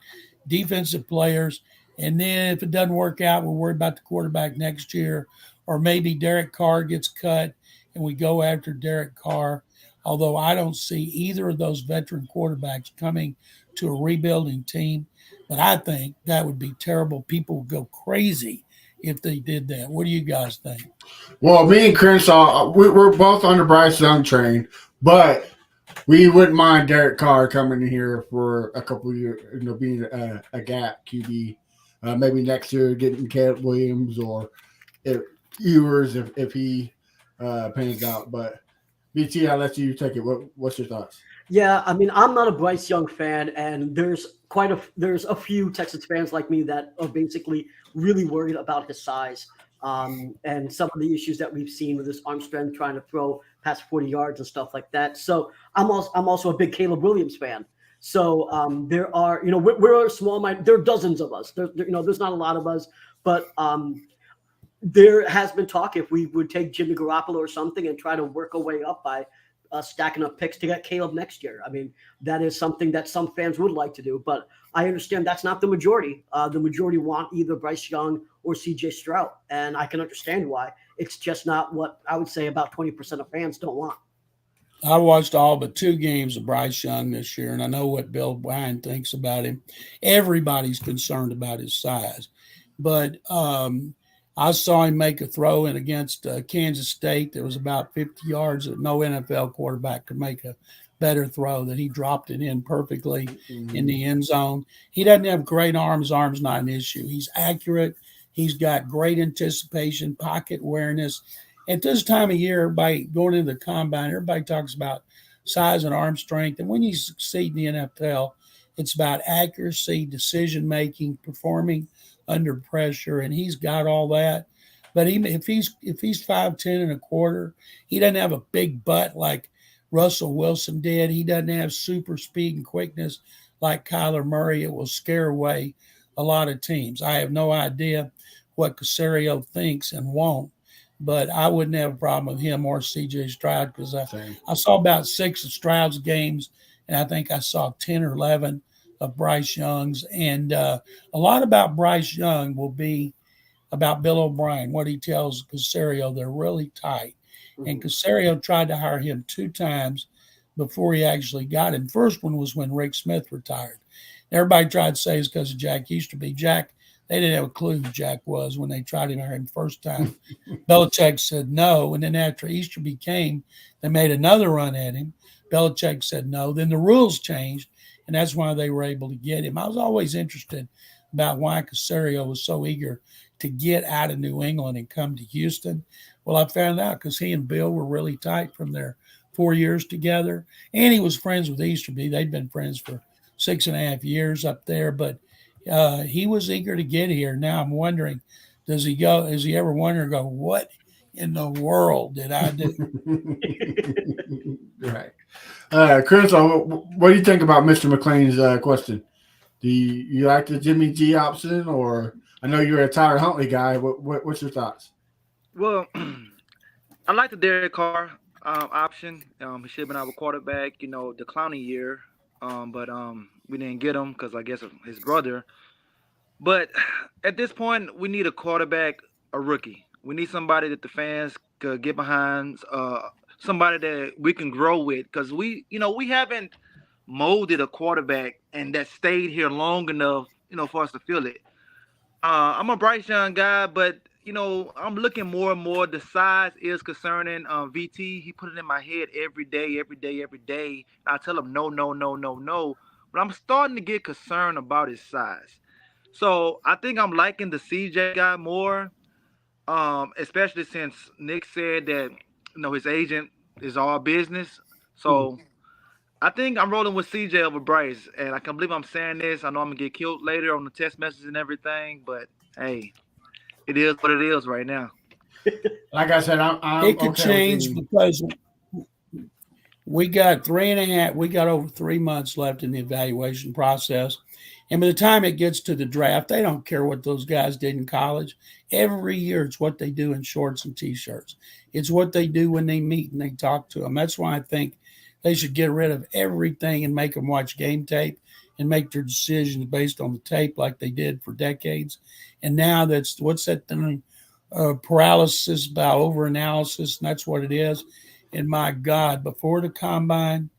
D: defensive players. And then if it doesn't work out, we'll worry about the quarterback next year. Or maybe Derek Carr gets cut and we go after Derek Carr. Although I don't see either of those veteran quarterbacks coming to a rebuilding team. But I think that would be terrible. People would go crazy if they did that. What do you guys think?
B: Well, me and Crenshaw, we're both on the Bryce Young train, but we wouldn't mind Derek Carr coming in here for a couple of years, being a gap QB. Maybe next year getting Caleb Williams or Ewers if he pans out. But BT, I'll let you take it. What's your thoughts?
E: Yeah, I mean, I'm not a Bryce Young fan, and there's a few Texans fans like me that are basically really worried about his size and some of the issues that we've seen with his arm strength, trying to throw past 40 yards and stuff like that. So I'm also a big Caleb Williams fan. So there are, we're a small mind. There are dozens of us. There's not a lot of us, but there has been talk if we would take Jimmy Garoppolo or something and try to work our way up by stacking up picks to get Caleb next year. I mean, that is something that some fans would like to do, but I understand that's not the majority. The majority want either Bryce Young or CJ Stroud, and I can understand why. It's just not what I would say about 20% of fans don't want.
D: I watched all but 2 games of Bryce Young this year, and I know what Bill Bryan thinks about him. Everybody's concerned about his size, but I saw him make a throw in against Kansas State. There was about 50 yards that no NFL quarterback could make a better throw, that he dropped it in perfectly in the end zone. He doesn't have great arms. Arms not an issue. He's accurate. He's got great anticipation, pocket awareness. At this time of year, everybody going into the combine, everybody talks about size and arm strength. And when you succeed in the NFL, it's about accuracy, decision-making, performing under pressure, and he's got all that. But if he's 5'10" and a quarter, he doesn't have a big butt like Russell Wilson did. He doesn't have super speed and quickness like Kyler Murray. It will scare away a lot of teams. I have no idea what Caserio thinks and won't, but I wouldn't have a problem with him or CJ Stroud because I saw about 6 of Stroud's games, and I think I saw 10 or 11 of Bryce Young's. And a lot about Bryce Young will be about Bill O'Brien, what he tells Caserio. They're really tight. And Caserio tried to hire him 2 times before he actually got him. First one was when Rick Smith retired. Everybody tried to say it's because of Jack Easterby. They didn't have a clue who Jack was when they tried to hire him first time. Belichick said no. And then after Easterby came, they made another run at him. Belichick said no. Then the rules changed, and that's why they were able to get him. I was always interested about why Caserio was so eager to get out of New England and come to Houston. Well, I found out because he and Bill were really tight from their 4 years together. And he was friends with Easterby. They'd been friends for 6.5 years up there, but he was eager to get here. Now I'm wondering, does he ever wonder, what in the world did I do?
B: Right. Crenshaw, what do you think about Mr. McClain's question? Do you like the Jimmy G option, or I know you're a Tyler Huntley guy. What's your thoughts?
C: Well, I like the Derek Carr option. He should have been our quarterback, the clowny year. But we didn't get him because I guess of his brother. But at this point, we need a quarterback, a rookie. We need somebody that the fans could get behind, somebody that we can grow with, because we haven't molded a quarterback and that stayed here long enough, for us to feel it. I'm a Bryce Young guy, but I'm looking more and more. The size is concerning. VT, he put it in my head every day, every day, every day. I tell him no, no, no, no, no. But I'm starting to get concerned about his size. So I think I'm liking the CJ guy more, especially since Nick said that his agent is all business. So I think I'm rolling with CJ over Bryce, and I can't believe I'm saying this. I know I'm gonna get killed later on the text message and everything, but hey, it is what it is right now.
B: Like I said, I'm
D: It could
B: okay
D: change
B: with
D: because we got 3.5. We got over 3 months left in the evaluation process, and by the time it gets to the draft, they don't care what those guys did in college. Every year, it's what they do in shorts and t-shirts. It's what they do when they meet and they talk to them. That's why I think they should get rid of everything and make them watch game tape and make their decisions based on the tape like they did for decades. And now that's what's that thing? Paralysis by overanalysis, and that's what it is. And my God, before the combine,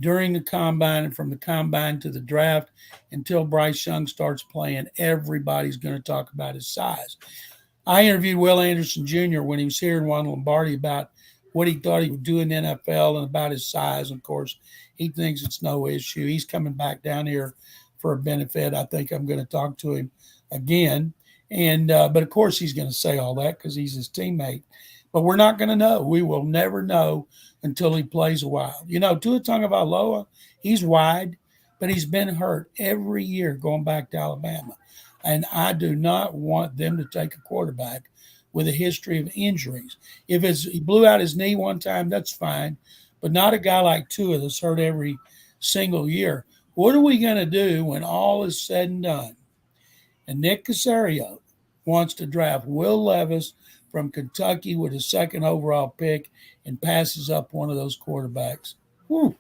D: during the combine, and from the combine to the draft, until Bryce Young starts playing, everybody's going to talk about his size. I interviewed Will Anderson Jr. when he was here in Juan Lombardi about what he thought he would do in the NFL and about his size. And of course, he thinks it's no issue. He's coming back down here for a benefit. I think I'm going to talk to him again. And but of course, he's going to say all that because he's his teammate. But we're not going to know. We will never know until he plays a while. Tua Tagovailoa, he's wide, but he's been hurt every year going back to Alabama. And I do not want them to take a quarterback with a history of injuries. If he blew out his knee one time, that's fine, but not a guy like Tua that's hurt every single year. What are we going to do when all is said and done? And Nick Caserio wants to draft Will Levis from Kentucky with his second overall pick and passes up one of those quarterbacks. Whew.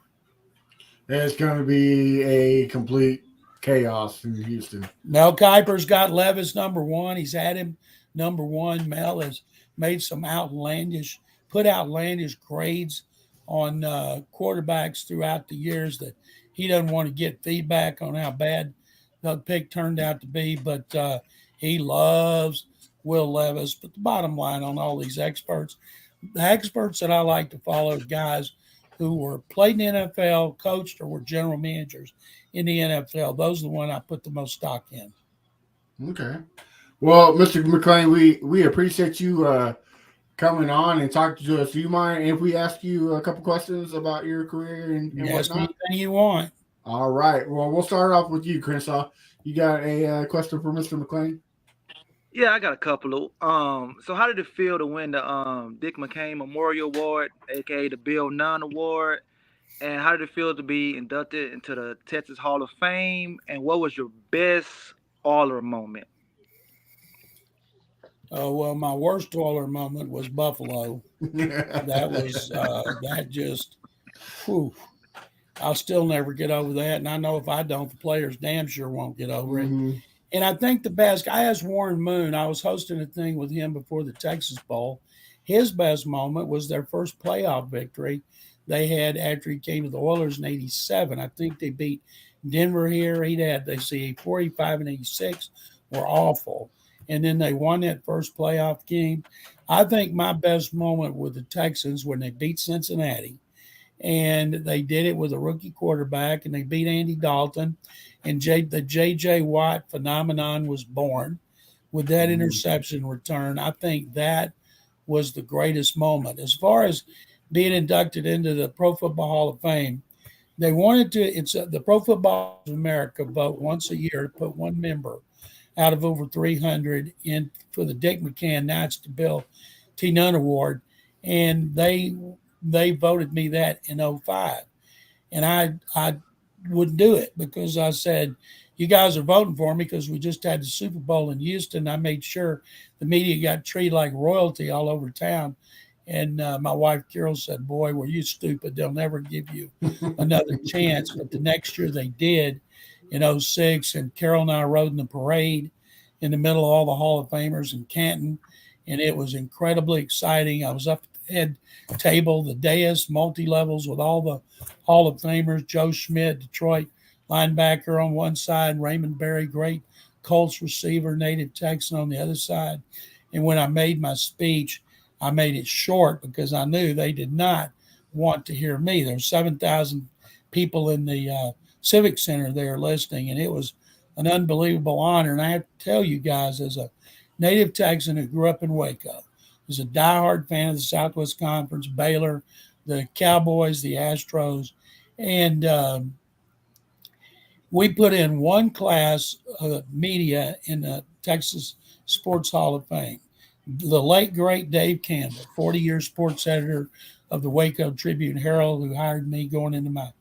B: it's going to be a complete chaos in Houston.
D: Mel Kiper's got Levis number one. He's had him number one. Mel has made some outlandish grades on quarterbacks throughout the years that he doesn't want to get feedback on how bad the pick turned out to be, but he loves Will Levis. But the bottom line on all these experts, the experts that I like to follow are guys who were played in the NFL, coached, or were general managers in the NFL. Those are the ones I put the most stock in.
B: Okay. Well, Mr. McClain, we appreciate you coming on and talking to us. Do you mind if we ask you a couple questions about your career and
D: Ask me
B: whatnot?
D: anything you want.
B: All right. Well, we'll start off with you, Crenshaw. You got a question for Mr. McClain?
C: Yeah, I got a couple of. So how did it feel to win the Dick McCain Memorial Award, aka the Bill Nunn Award? And how did it feel to be inducted into the Texas Hall of Fame? And what was your best Oiler moment?
D: Well, my worst Oiler moment was Buffalo. That was that just, whew, I'll still never get over that. And I know if I don't, the players damn sure won't get over it.
B: Mm-hmm.
D: And I think the best, I asked Warren Moon, I was hosting a thing with him before the Texas Bowl. His best moment was their first playoff victory they had after he came to the Oilers in 87. I think they beat Denver here. They see 45 and 86 were awful. And then they won that first playoff game. I think my best moment with the Texans when they beat Cincinnati. And they did it with a rookie quarterback, and they beat Andy Dalton. And the J.J. Watt phenomenon was born with that interception return. I think that was the greatest moment. As far as being inducted into the Pro Football Hall of Fame, they wanted to – the Pro Football of America vote once a year to put one member out of over 300 in for the Dick McCann Knights to Bill T. Nunn Award. And they voted me that in 2005. And I wouldn't do it because I said, you guys are voting for me because we just had the Super Bowl in Houston. I made sure the media got treated like royalty all over town. And my wife, Carol, said, boy, were you stupid. They'll never give you another chance. But the next year they did in '06. And Carol and I rode in the parade in the middle of all the Hall of Famers in Canton. And it was incredibly exciting. I was up at the head table, the dais, multi-levels with all the Hall of Famers, Joe Schmidt, Detroit linebacker on one side, Raymond Berry, great Colts receiver, native Texan on the other side. And when I made my speech, I made it short because I knew they did not want to hear me. There were 7,000 people in the Civic Center there listening, and it was an unbelievable honor. And I have to tell you guys, as a native Texan who grew up in Waco, was a diehard fan of the Southwest Conference, Baylor, the Cowboys, the Astros, and we put in one class of media in the Texas Sports Hall of Fame. The late, great Dave Campbell, 40-year sports editor of the Waco Tribune-Herald, who hired me going into my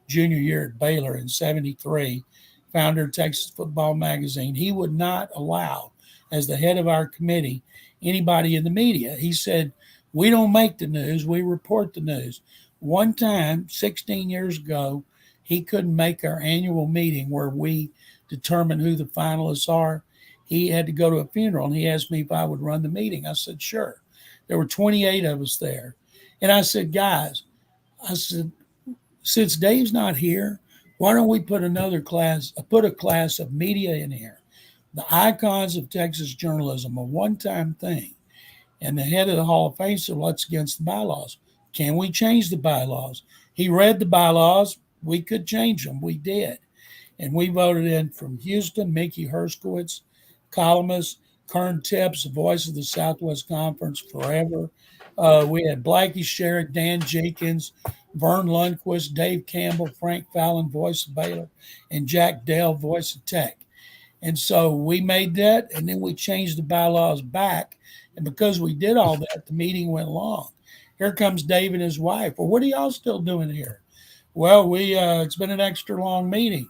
D: junior year at Baylor in '73, founder of Texas Football Magazine. He would not allow, as the head of our committee, anybody in the media. He said, we don't make the news, we report the news. One time, 16 years ago, he couldn't make our annual meeting where we determine who the finalists are. He had to go to a funeral, and he asked me if I would run the meeting. I said, sure. There were 28 of us there. And I said, guys, I said, since Dave's not here, why don't we put a class of media in here? The icons of Texas journalism, a one-time thing. And the head of the Hall of Fame said, well, that's against the bylaws. Can we change the bylaws? He read the bylaws. We could change them. We did. And we voted in from Houston, Mickey Herskowitz, columnist, Kern Tips, the voice of the Southwest Conference forever. We had Blackie Sherritt, Dan Jenkins, Vern Lundquist, Dave Campbell, Frank Fallon, voice of Baylor, and Jack Dale, voice of Tech. And so we made that, and then we changed the bylaws back. And because we did all that, the meeting went long. Here comes Dave and his wife. Well, what are y'all still doing here? Well, it's been an extra long meeting.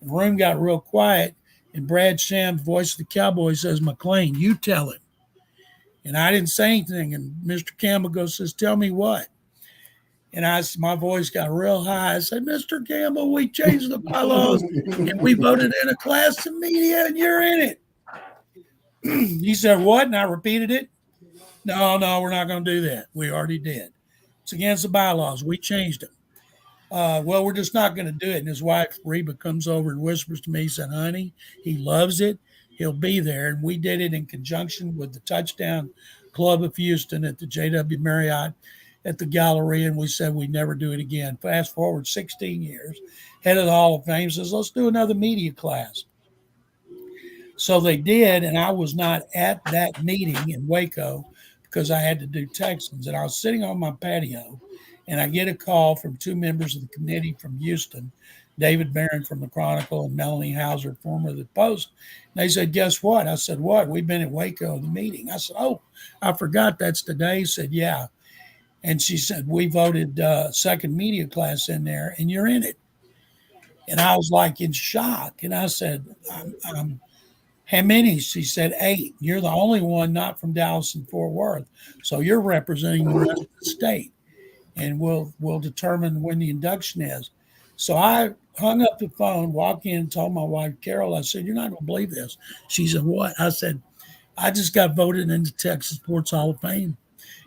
D: The room got real quiet. And Brad Sham, voice of the Cowboys, says, McClain, you tell him. And I didn't say anything. And Mr. Campbell says, tell me what? And my voice got real high. I said, Mr. Campbell, we changed the bylaws and we voted in a class of media and you're in it. He said, what? And I repeated it. No, we're not going to do that. We already did. It's against the bylaws. We changed them. Well, we're just not going to do it. And his wife, Reba, comes over and whispers to me, he said, honey, he loves it. He'll be there. And we did it in conjunction with the Touchdown Club of Houston at the JW Marriott at the Galleria. And we said we'd never do it again. Fast forward 16 years. Head of the Hall of Fame says, let's do another media class. So they did. And I was not at that meeting in Waco because I had to do Texans. And I was sitting on my patio. And I get a call from two members of the committee from Houston, David Barron from the Chronicle and Melanie Hauser, former of the Post. And they said, guess what? I said, what? We've been at Waco, the meeting. I said, oh, I forgot that's today. He said, yeah. And she said, we voted second media class in there, and you're in it. And I was like in shock. And I said, I'm how many? She said 8. You're the only one not from Dallas and Fort Worth. So you're representing the rest of the state. And we'll determine when the induction is. So I hung up the phone, walked in, and told my wife, Carol, I said, you're not going to believe this. She said, what? I said, I just got voted into Texas Sports Hall of Fame.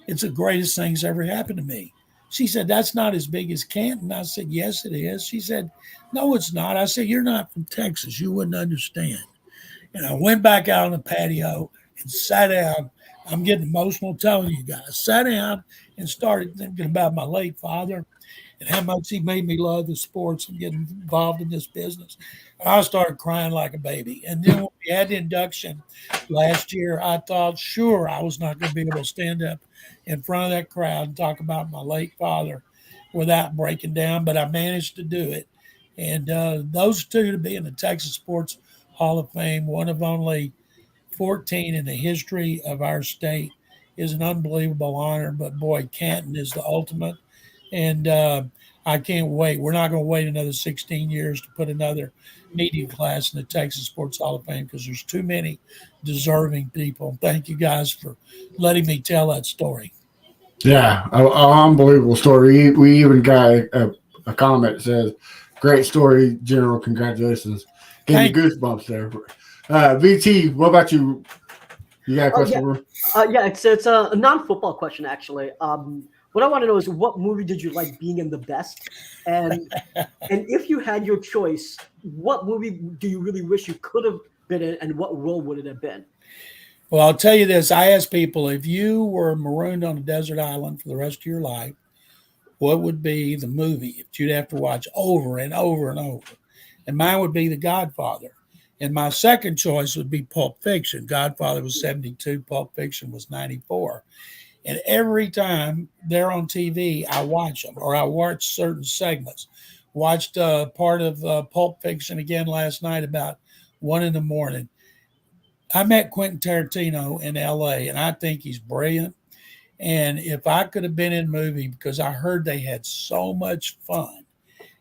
D: It's the greatest thing that's ever happened to me. She said, that's not as big as Canton. I said, yes, it is. She said, no, it's not. I said, you're not from Texas. You wouldn't understand. And I went back out on the patio and sat down. I'm getting emotional telling you guys. Sat down and started thinking about my late father and how much he made me love the sports and get involved in this business. I started crying like a baby. And then when we had the induction last year, I thought, sure, I was not going to be able to stand up in front of that crowd and talk about my late father without breaking down, but I managed to do it. And those two to be in the Texas Sports Hall of Fame, one of only 14 in the history of our state, is an unbelievable honor. But boy, Canton is the ultimate. And I can't wait. We're not going to wait another 16 years to put another media class in the Texas Sports Hall of Fame because there's too many deserving people. Thank you guys for letting me tell that story.
B: Yeah, an unbelievable story. We even got a comment that says, "Great story, General. Congratulations." Gave me goosebumps there. VT, what about you? You got a question for me?
E: Yeah, it's a non-football question actually. What I want to know is what movie did you like being in the best, and if you had your choice, what movie do you really wish you could have been in, and what role would it have been?
D: Well, I'll tell you this. I asked people, if you were marooned on a desert island for the rest of your life, what would be the movie that you'd have to watch over and over and over? And mine would be The Godfather. And my second choice would be Pulp Fiction. Godfather was 72, Pulp Fiction was 94. And every time they're on TV, I watch them, or I watch certain segments. Watched part of Pulp Fiction again last night about 1 a.m. I met Quentin Tarantino in L.A., and I think he's brilliant. And if I could have been in a movie, because I heard they had so much fun,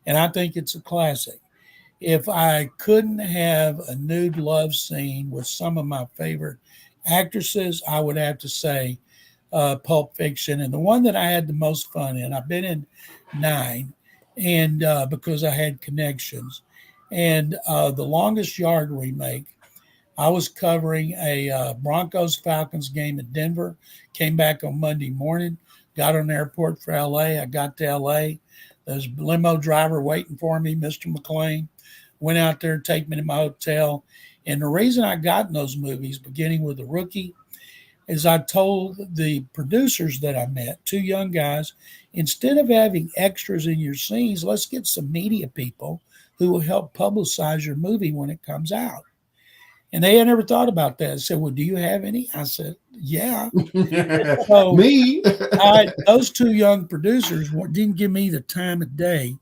D: and I think it's a classic, if I couldn't have a nude love scene with some of my favorite actresses, I would have to say Pulp Fiction. And the one that I had the most fun in, I've been in 9, and because I had connections. And The Longest Yard remake, I was covering a Broncos-Falcons game in Denver, came back on Monday morning, got on the airport for L.A. I got to L.A. There's a limo driver waiting for me, Mr. McClain. Went out there, take me to my hotel. And the reason I got in those movies, beginning with The Rookie, is I told the producers that I met, 2 young guys, instead of having extras in your scenes, let's get some media people who will help publicize your movie when it comes out. And they had never thought about that. I said, well, do you have any? I said, yeah. So
B: Me?
D: those 2 young producers didn't give me the time of day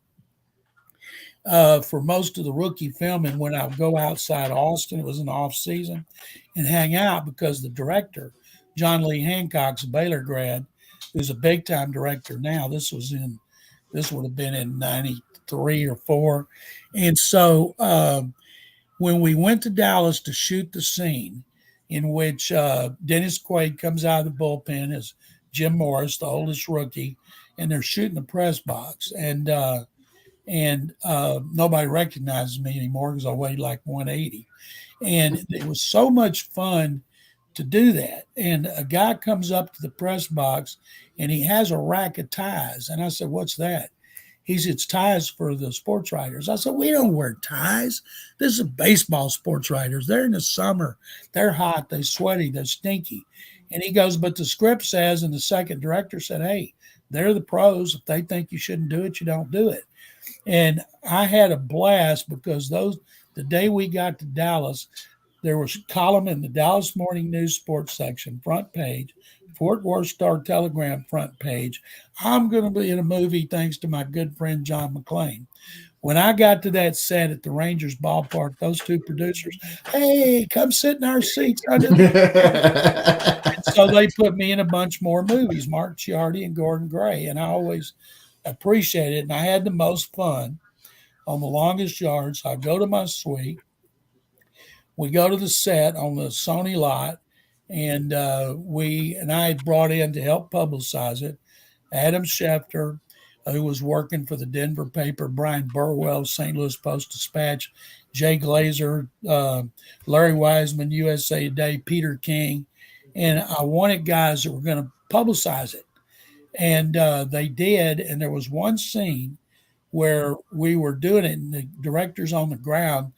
D: for most of the Rookie filming when I would go outside Austin. It was an off season, and hang out because the director, John Lee Hancock's a Baylor grad, who's a big time director now. This would have been in 93 or 4. And so when we went to Dallas to shoot the scene in which Dennis Quaid comes out of the bullpen as Jim Morris, the oldest rookie, and they're shooting the press box. And nobody recognizes me anymore because I weighed like 180. And it was so much fun to do that. And a guy comes up to the press box and he has a rack of ties. And I said, what's that? He said, it's ties for the sports writers. I said, we don't wear ties. This is baseball sports writers. They're in the summer. They're hot. They're sweaty. They're stinky. And he goes, but the script says, and the second director said, hey, they're the pros. If they think you shouldn't do it, you don't do it. And I had a blast because the day we got to Dallas, there was a column in the Dallas Morning News sports section, front page, Fort Worth Star-Telegram front page. I'm going to be in a movie thanks to my good friend John McClain. When I got to that set at the Rangers ballpark, those 2 producers, hey, come sit in our seats under the So they put me in a bunch more movies, Mark Ciardi and Gordon Gray, and I always appreciate it. And I had the most fun on The Longest Yard. So I go to my suite. We go to the set on the Sony lot, and I had brought in to help publicize it Adam Schefter, who was working for the Denver paper, Brian Burwell, St. Louis Post-Dispatch, Jay Glazer, Larry Wiseman, USA Today, Peter King. And I wanted guys that were going to publicize it. And they did. And there was one scene where we were doing it, and the director's on the ground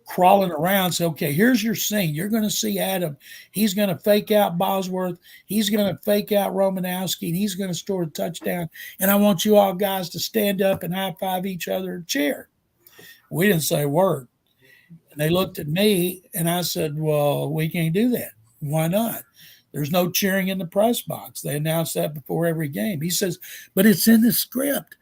D: crawling around, say, okay, here's your scene. You're going to see Adam. He's going to fake out Bosworth. He's going to fake out Romanowski, and he's going to score a touchdown. And I want you all guys to stand up and high-five each other and cheer. We didn't say a word. And they looked at me, and I said, well, we can't do that. Why not? There's no cheering in the press box. They announce that before every game. He says, but it's in the script.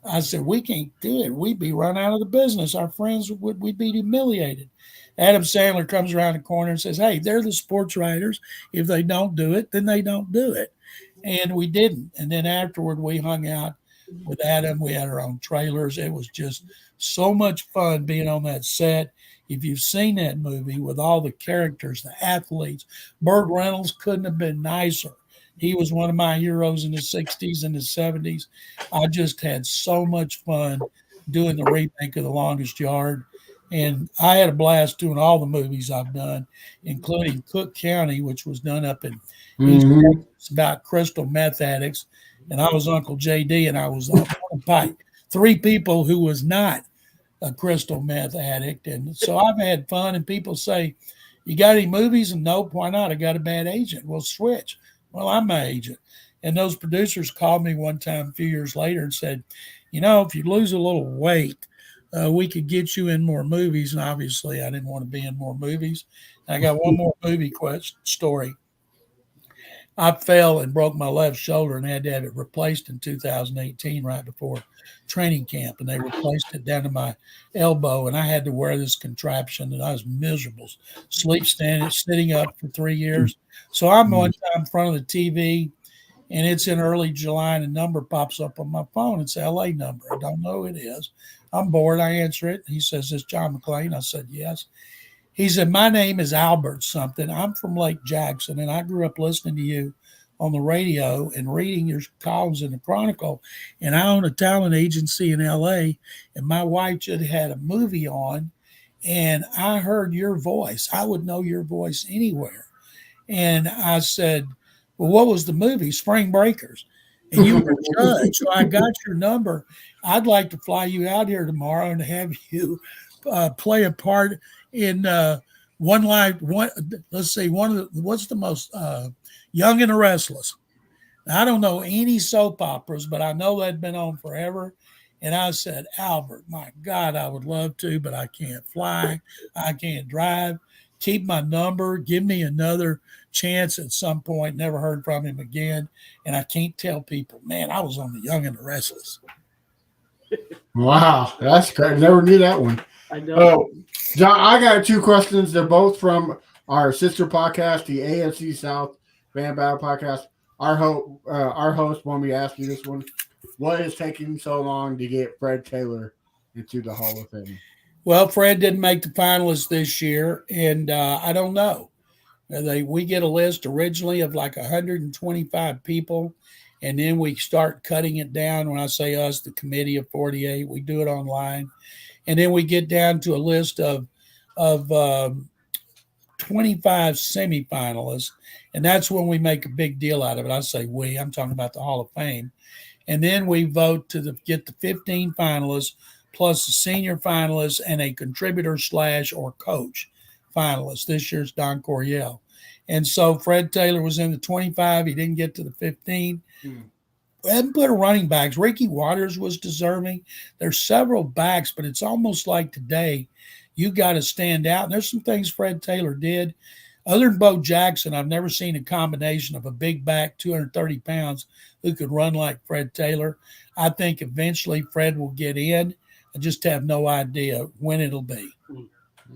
D: I said, we can't do it. We'd be run out of the business. Our friends we'd be humiliated. Adam Sandler comes around the corner and says, hey, they're the sports writers. If they don't do it, then they don't do it. And we didn't. And then afterward, we hung out with Adam. We had our own trailers. It was just so much fun being on that set. If you've seen that movie with all the characters, the athletes, Burt Reynolds couldn't have been nicer. He was one of my heroes in the 60s and the 70s. I just had so much fun doing the remake of The Longest Yard. And I had a blast doing all the movies I've done, including Cook County, which was done up in East Texas about crystal meth addicts. And I was Uncle JD, and I was on pipe. 3 people who was not a crystal meth addict. And so I've had fun, and people say, you got any movies? And nope, why not? I got a bad agent. Well, switch. Well, I'm my agent. And those producers called me one time a few years later and said, if you lose a little weight, we could get you in more movies. And obviously I didn't want to be in more movies. And I got one more movie story. I fell and broke my left shoulder and had to have it replaced in 2018, right before training camp. And they replaced it down to my elbow. And I had to wear this contraption, and I was miserable. Sitting up for 3 years. So I'm one time in front of the TV, and it's in early July, and a number pops up on my phone. It's an LA number. I don't know who it is. I'm bored. I answer it. He says, "Is John McClain?" I said, "Yes." He said, "My name is Albert something. I'm from Lake Jackson, and I grew up listening to you on the radio and reading your columns in the Chronicle. And I own a talent agency in LA, and my wife just had a movie on, and I heard your voice. I would know your voice anywhere." And I said, "Well, what was the movie?" "Spring Breakers." "And you were a judge, so I got your number. I'd like to fly you out here tomorrow and have you play a part in let's see, what's the most Young and the Restless." Now, I don't know any soap operas, but I know they'd been on forever. And I said, "Albert, my God, I would love to, but I can't fly. I can't drive. Keep my number. Give me another chance at some point." Never heard from him again. And I can't tell people, man, I was on the Young and the Restless.
B: Wow, that's great. Never knew that one.
E: I know.
B: John, I got 2 questions. They're both from our sister podcast, the AFC South Fan Battle Podcast. Our host wanted me to ask you this one. What is taking so long to get Fred Taylor into the Hall of Fame?
D: Well, Fred didn't make the finalists this year, and I don't know. We get a list originally of like 125 people, and then we start cutting it down. When I say us, the committee of 48, we do it online. And then we get down to a list of 25 semifinalists, and that's when we make a big deal out of it. I say we, I'm talking about the Hall of Fame. And then we vote to get the 15 finalists plus the senior finalists and a contributor / or coach finalist. This year's Don Coryell. And so Fred Taylor was in the 25. He didn't get to the 15. We haven't put a running backs. Ricky Waters was deserving. There's several backs, but it's almost like today you got to stand out. And there's some things Fred Taylor did. Other than Bo Jackson, I've never seen a combination of a big back, 230 pounds, who could run like Fred Taylor. I think eventually Fred will get in. I just have no idea when it'll be.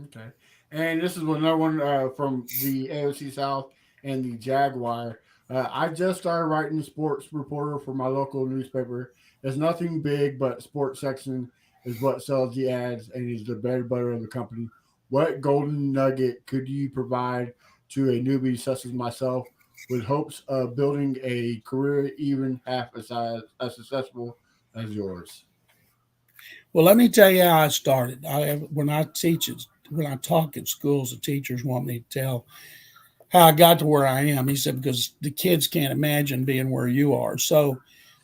B: Okay. And this is another one from the AFC South and the Jaguar. I just started writing sports reporter for my local newspaper. There's nothing big, but sports section is what sells the ads and is the bread and butter of the company. What golden nugget could you provide to a newbie such as myself with hopes of building a career even half as successful as yours?
D: Well, let me tell you how I started. When I talk at schools, the teachers want me to tell how I got to where I am. He said, because the kids can't imagine being where you are. So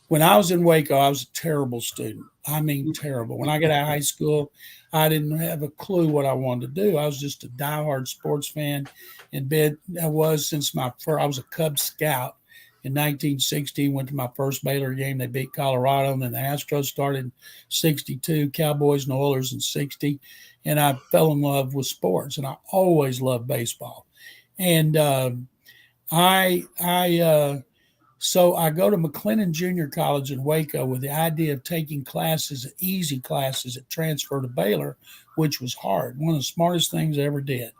D: when I was in Waco, I was a terrible student. I mean, terrible. When I got out of high school, I didn't have a clue what I wanted to do. I was just a diehard sports fan. And I was since I was a Cub Scout in 1960. Went to my first Baylor game. They beat Colorado. And then the Astros started in 62, Cowboys and Oilers in 60. And I fell in love with sports. And I always loved baseball. And so I go to McLennan Junior College in Waco with the idea of taking classes, easy classes at transfer to Baylor, which was hard. One of the smartest things I ever did.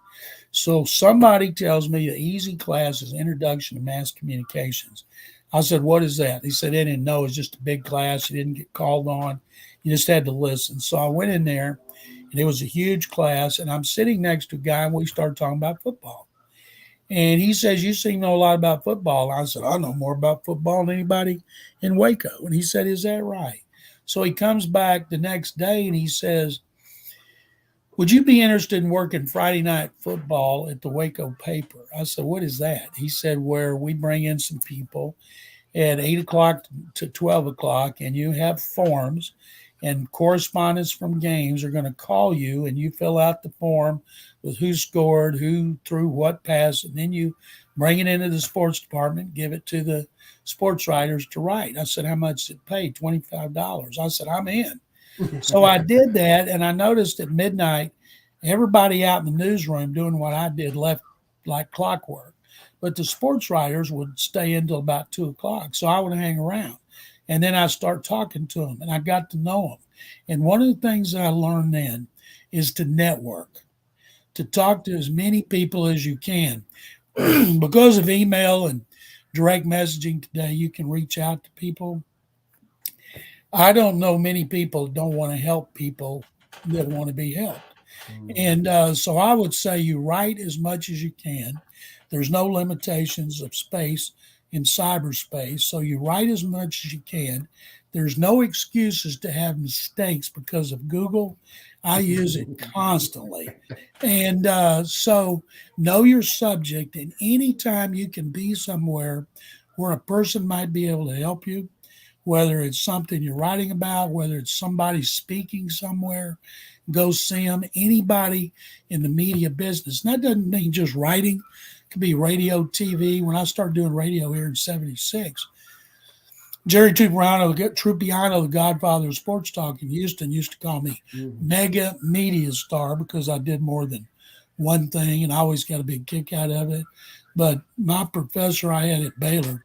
D: So somebody tells me the easy class is Introduction to Mass Communications. I said, what is that? He said, they didn't know. It was just a big class. You didn't get called on. You just had to listen. So I went in there, and it was a huge class, and I'm sitting next to a guy, and we started talking about football. And he says, you seem to know a lot about football. I said, I know more about football than anybody in Waco. And he said, is that right? So he comes back the next day, and he says, would you be interested in working Friday night football at the Waco paper? I said, what is that? He said, where we bring in some people at 8 o'clock to 12 o'clock, and you have forms, and correspondents from games are going to call you, and you fill out the form with who scored, who threw what pass, and then you bring it into the sports department, give it to the sports writers to write. I said, how much did it pay? $25. I said, I'm in. So I did that, and I noticed at midnight, everybody out in the newsroom doing what I did left like clockwork. But the sports writers would stay until about 2 o'clock, so I would hang around. And then I start talking to them, and I got to know them. And one of the things that I learned then is to network, to talk to as many people as you can. Because of email and direct messaging today, you can reach out to people. I don't know many people that don't want to help people that want to be helped. And so I would say you write as much as you can. There's no limitations of space in cyberspace. So you write as much as you can. There's no excuses to have mistakes because of Google. I use it constantly. And so know your subject, and anytime you can be somewhere where a person might be able to help you, whether it's something you're writing about, whether it's somebody speaking somewhere, go see them. Anybody in the media business. And that doesn't mean just writing. It could be radio, TV. When I started doing radio here in 76, Jerry Trupiano, the godfather of sports talk in Houston, used to call me mega media star because I did more than one thing, and I always got a big kick out of it. But my professor I had at Baylor,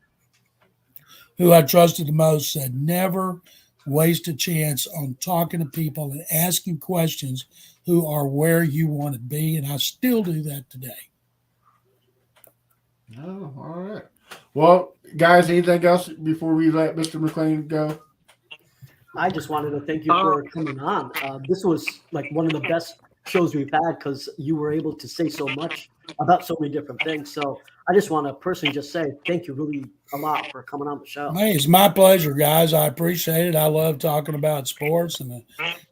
D: who I trusted the most, said never waste a chance on talking to people and asking questions who are where you want to be. And I still do that today.
B: Oh, all right. Well, guys, anything else before we let Mr. McClain go?
E: I just wanted to thank you for coming on. This was like one of the best shows we've had because you were able to say so much about so many different things. So I just want to personally just say thank you really a lot for coming on the show.
D: Hey, it's my pleasure, guys. I appreciate it. I love talking about sports and the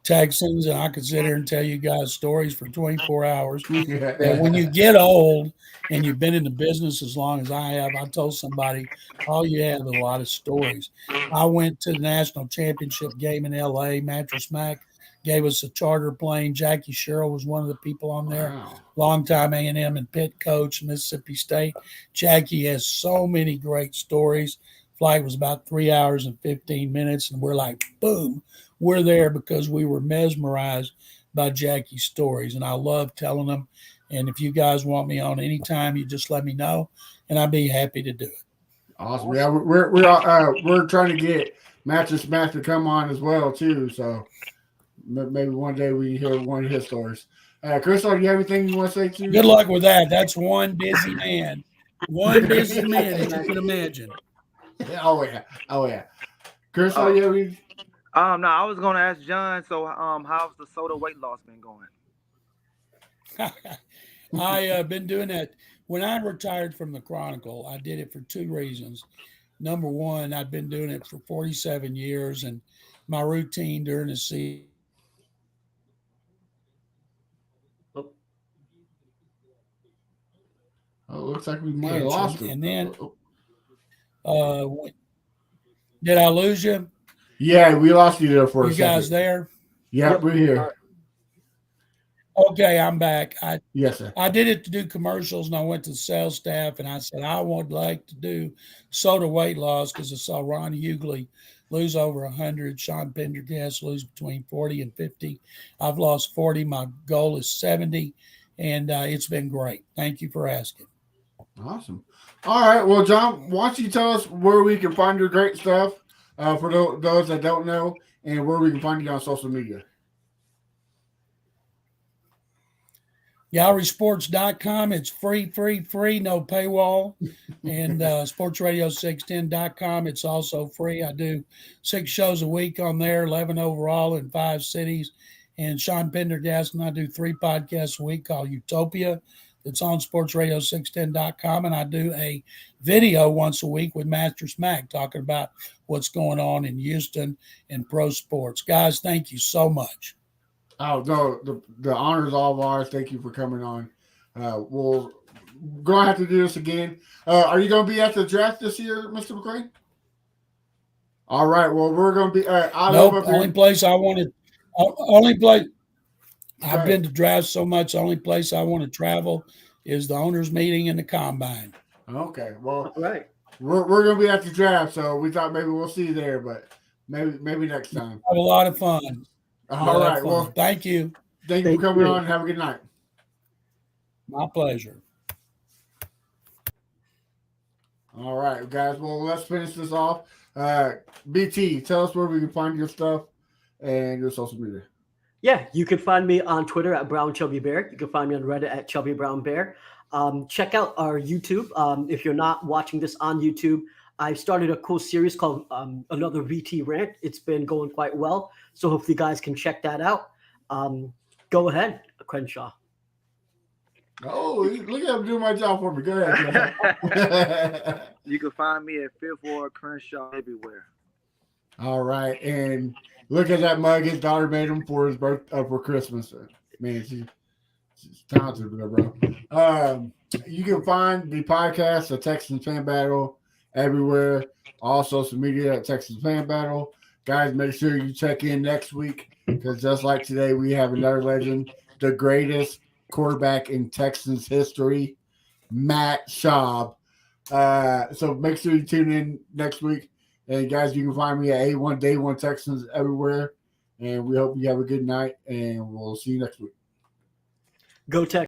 D: Texans, and I could sit here and tell you guys stories for 24 hours. And when you get old and you've been in the business as long as I have, I told somebody, all you have is a lot of stories. I went to the national championship game in L.A. Mattress Mac gave us a charter plane. Jackie Sherrill was one of the people on there.
B: Wow.
D: Longtime A&M and Pitt coach, Mississippi State. Jackie has so many great stories. Flight was about 3 hours and 15 minutes, and we're like, boom, we're there because we were mesmerized by Jackie's stories, and I love telling them. And if you guys want me on anytime, you just let me know, and I'd be happy to do it.
B: Awesome. Yeah, we're trying to get Mattress Mac to come on as well too. So maybe one day we hear one of his stories. Crenshaw, do you have anything you want to say too?
D: Good luck with that. That's one busy man. One busy man, as you can imagine.
B: Oh yeah. Crenshaw, you have any?
C: No, I was gonna ask John. So, how's the soda weight loss been going?
D: I've been doing that. When I retired from the Chronicle, I did it for two reasons. Number one, I've been doing it for 47 years, and my routine during the season.
B: Oh, it looks like we might have lost him.
D: And then, did I lose you?
B: Yeah, we lost you there for a second.
D: You guys there?
B: Yeah, we're here.
D: Okay, I'm back.
B: Yes, sir.
D: I did it to do commercials, and I went to the sales staff, and I said, I would like to do soda weight loss because I saw Ron Hughley lose over 100, Sean Pendergast lose between 40 and 50. I've lost 40. My goal is 70, and it's been great. Thank you for asking.
B: Awesome. All right. Well, John, why don't you tell us where we can find your great stuff for those that don't know, and where we can find you on social media.
D: GallerySports.com. It's free, no paywall. And SportsRadio610.com. It's also free. I do 6 shows a week on there, 11 overall in 5 cities. And Sean Pendergast and I do 3 podcasts a week called Utopia. That's on SportsRadio610.com. And I do a video once a week with Masters Mac talking about what's going on in Houston and pro sports. Guys, thank you so much.
B: Oh, no, the honor is all ours. Thank you for coming on. We're going to have to do this again. Are you going to be at the draft this year, Mr. McClain? All right. Well, we're going to be.
D: Nope. Only place I want to. Only place. I've been to drafts so much. The only place I want to travel is the owners' meeting and the combine.
B: Okay. Well,
E: All right.
B: We're going to be at the draft, so we thought maybe we'll see you there, but maybe next time.
D: Have a lot of fun.
B: All right. Well,
D: thank you.
B: Thank you for coming on. Have a good night.
D: My pleasure.
B: All right, guys. Well, let's finish this off. BT, tell us where we can find your stuff and your social media.
E: Yeah, you can find me on Twitter at Brown Chubby Bear. You can find me on Reddit at Chubby Brown Bear. Check out our YouTube. If you're not watching this on YouTube, I started a cool series called Another VT Rant. It's been going quite well, so hopefully you guys can check that out. Go ahead, Crenshaw.
B: Oh, look at him doing my job for me. Go ahead.
C: You can find me at Fifth Ward Crenshaw everywhere.
B: All right, and look at that mug his daughter made him for his for Christmas. Man, she's talented, bro. You can find the podcast, the Texans Fan Battle, everywhere. All social media at Texans Fan Battle. Guys, make sure you check in next week because just like today, we have another legend, the greatest quarterback in Texans history, Matt Schaub. So make sure you tune in next week. And guys, you can find me at A1 Day 1 Texans everywhere. And we hope you have a good night, and we'll see you next week.
E: Go Texans.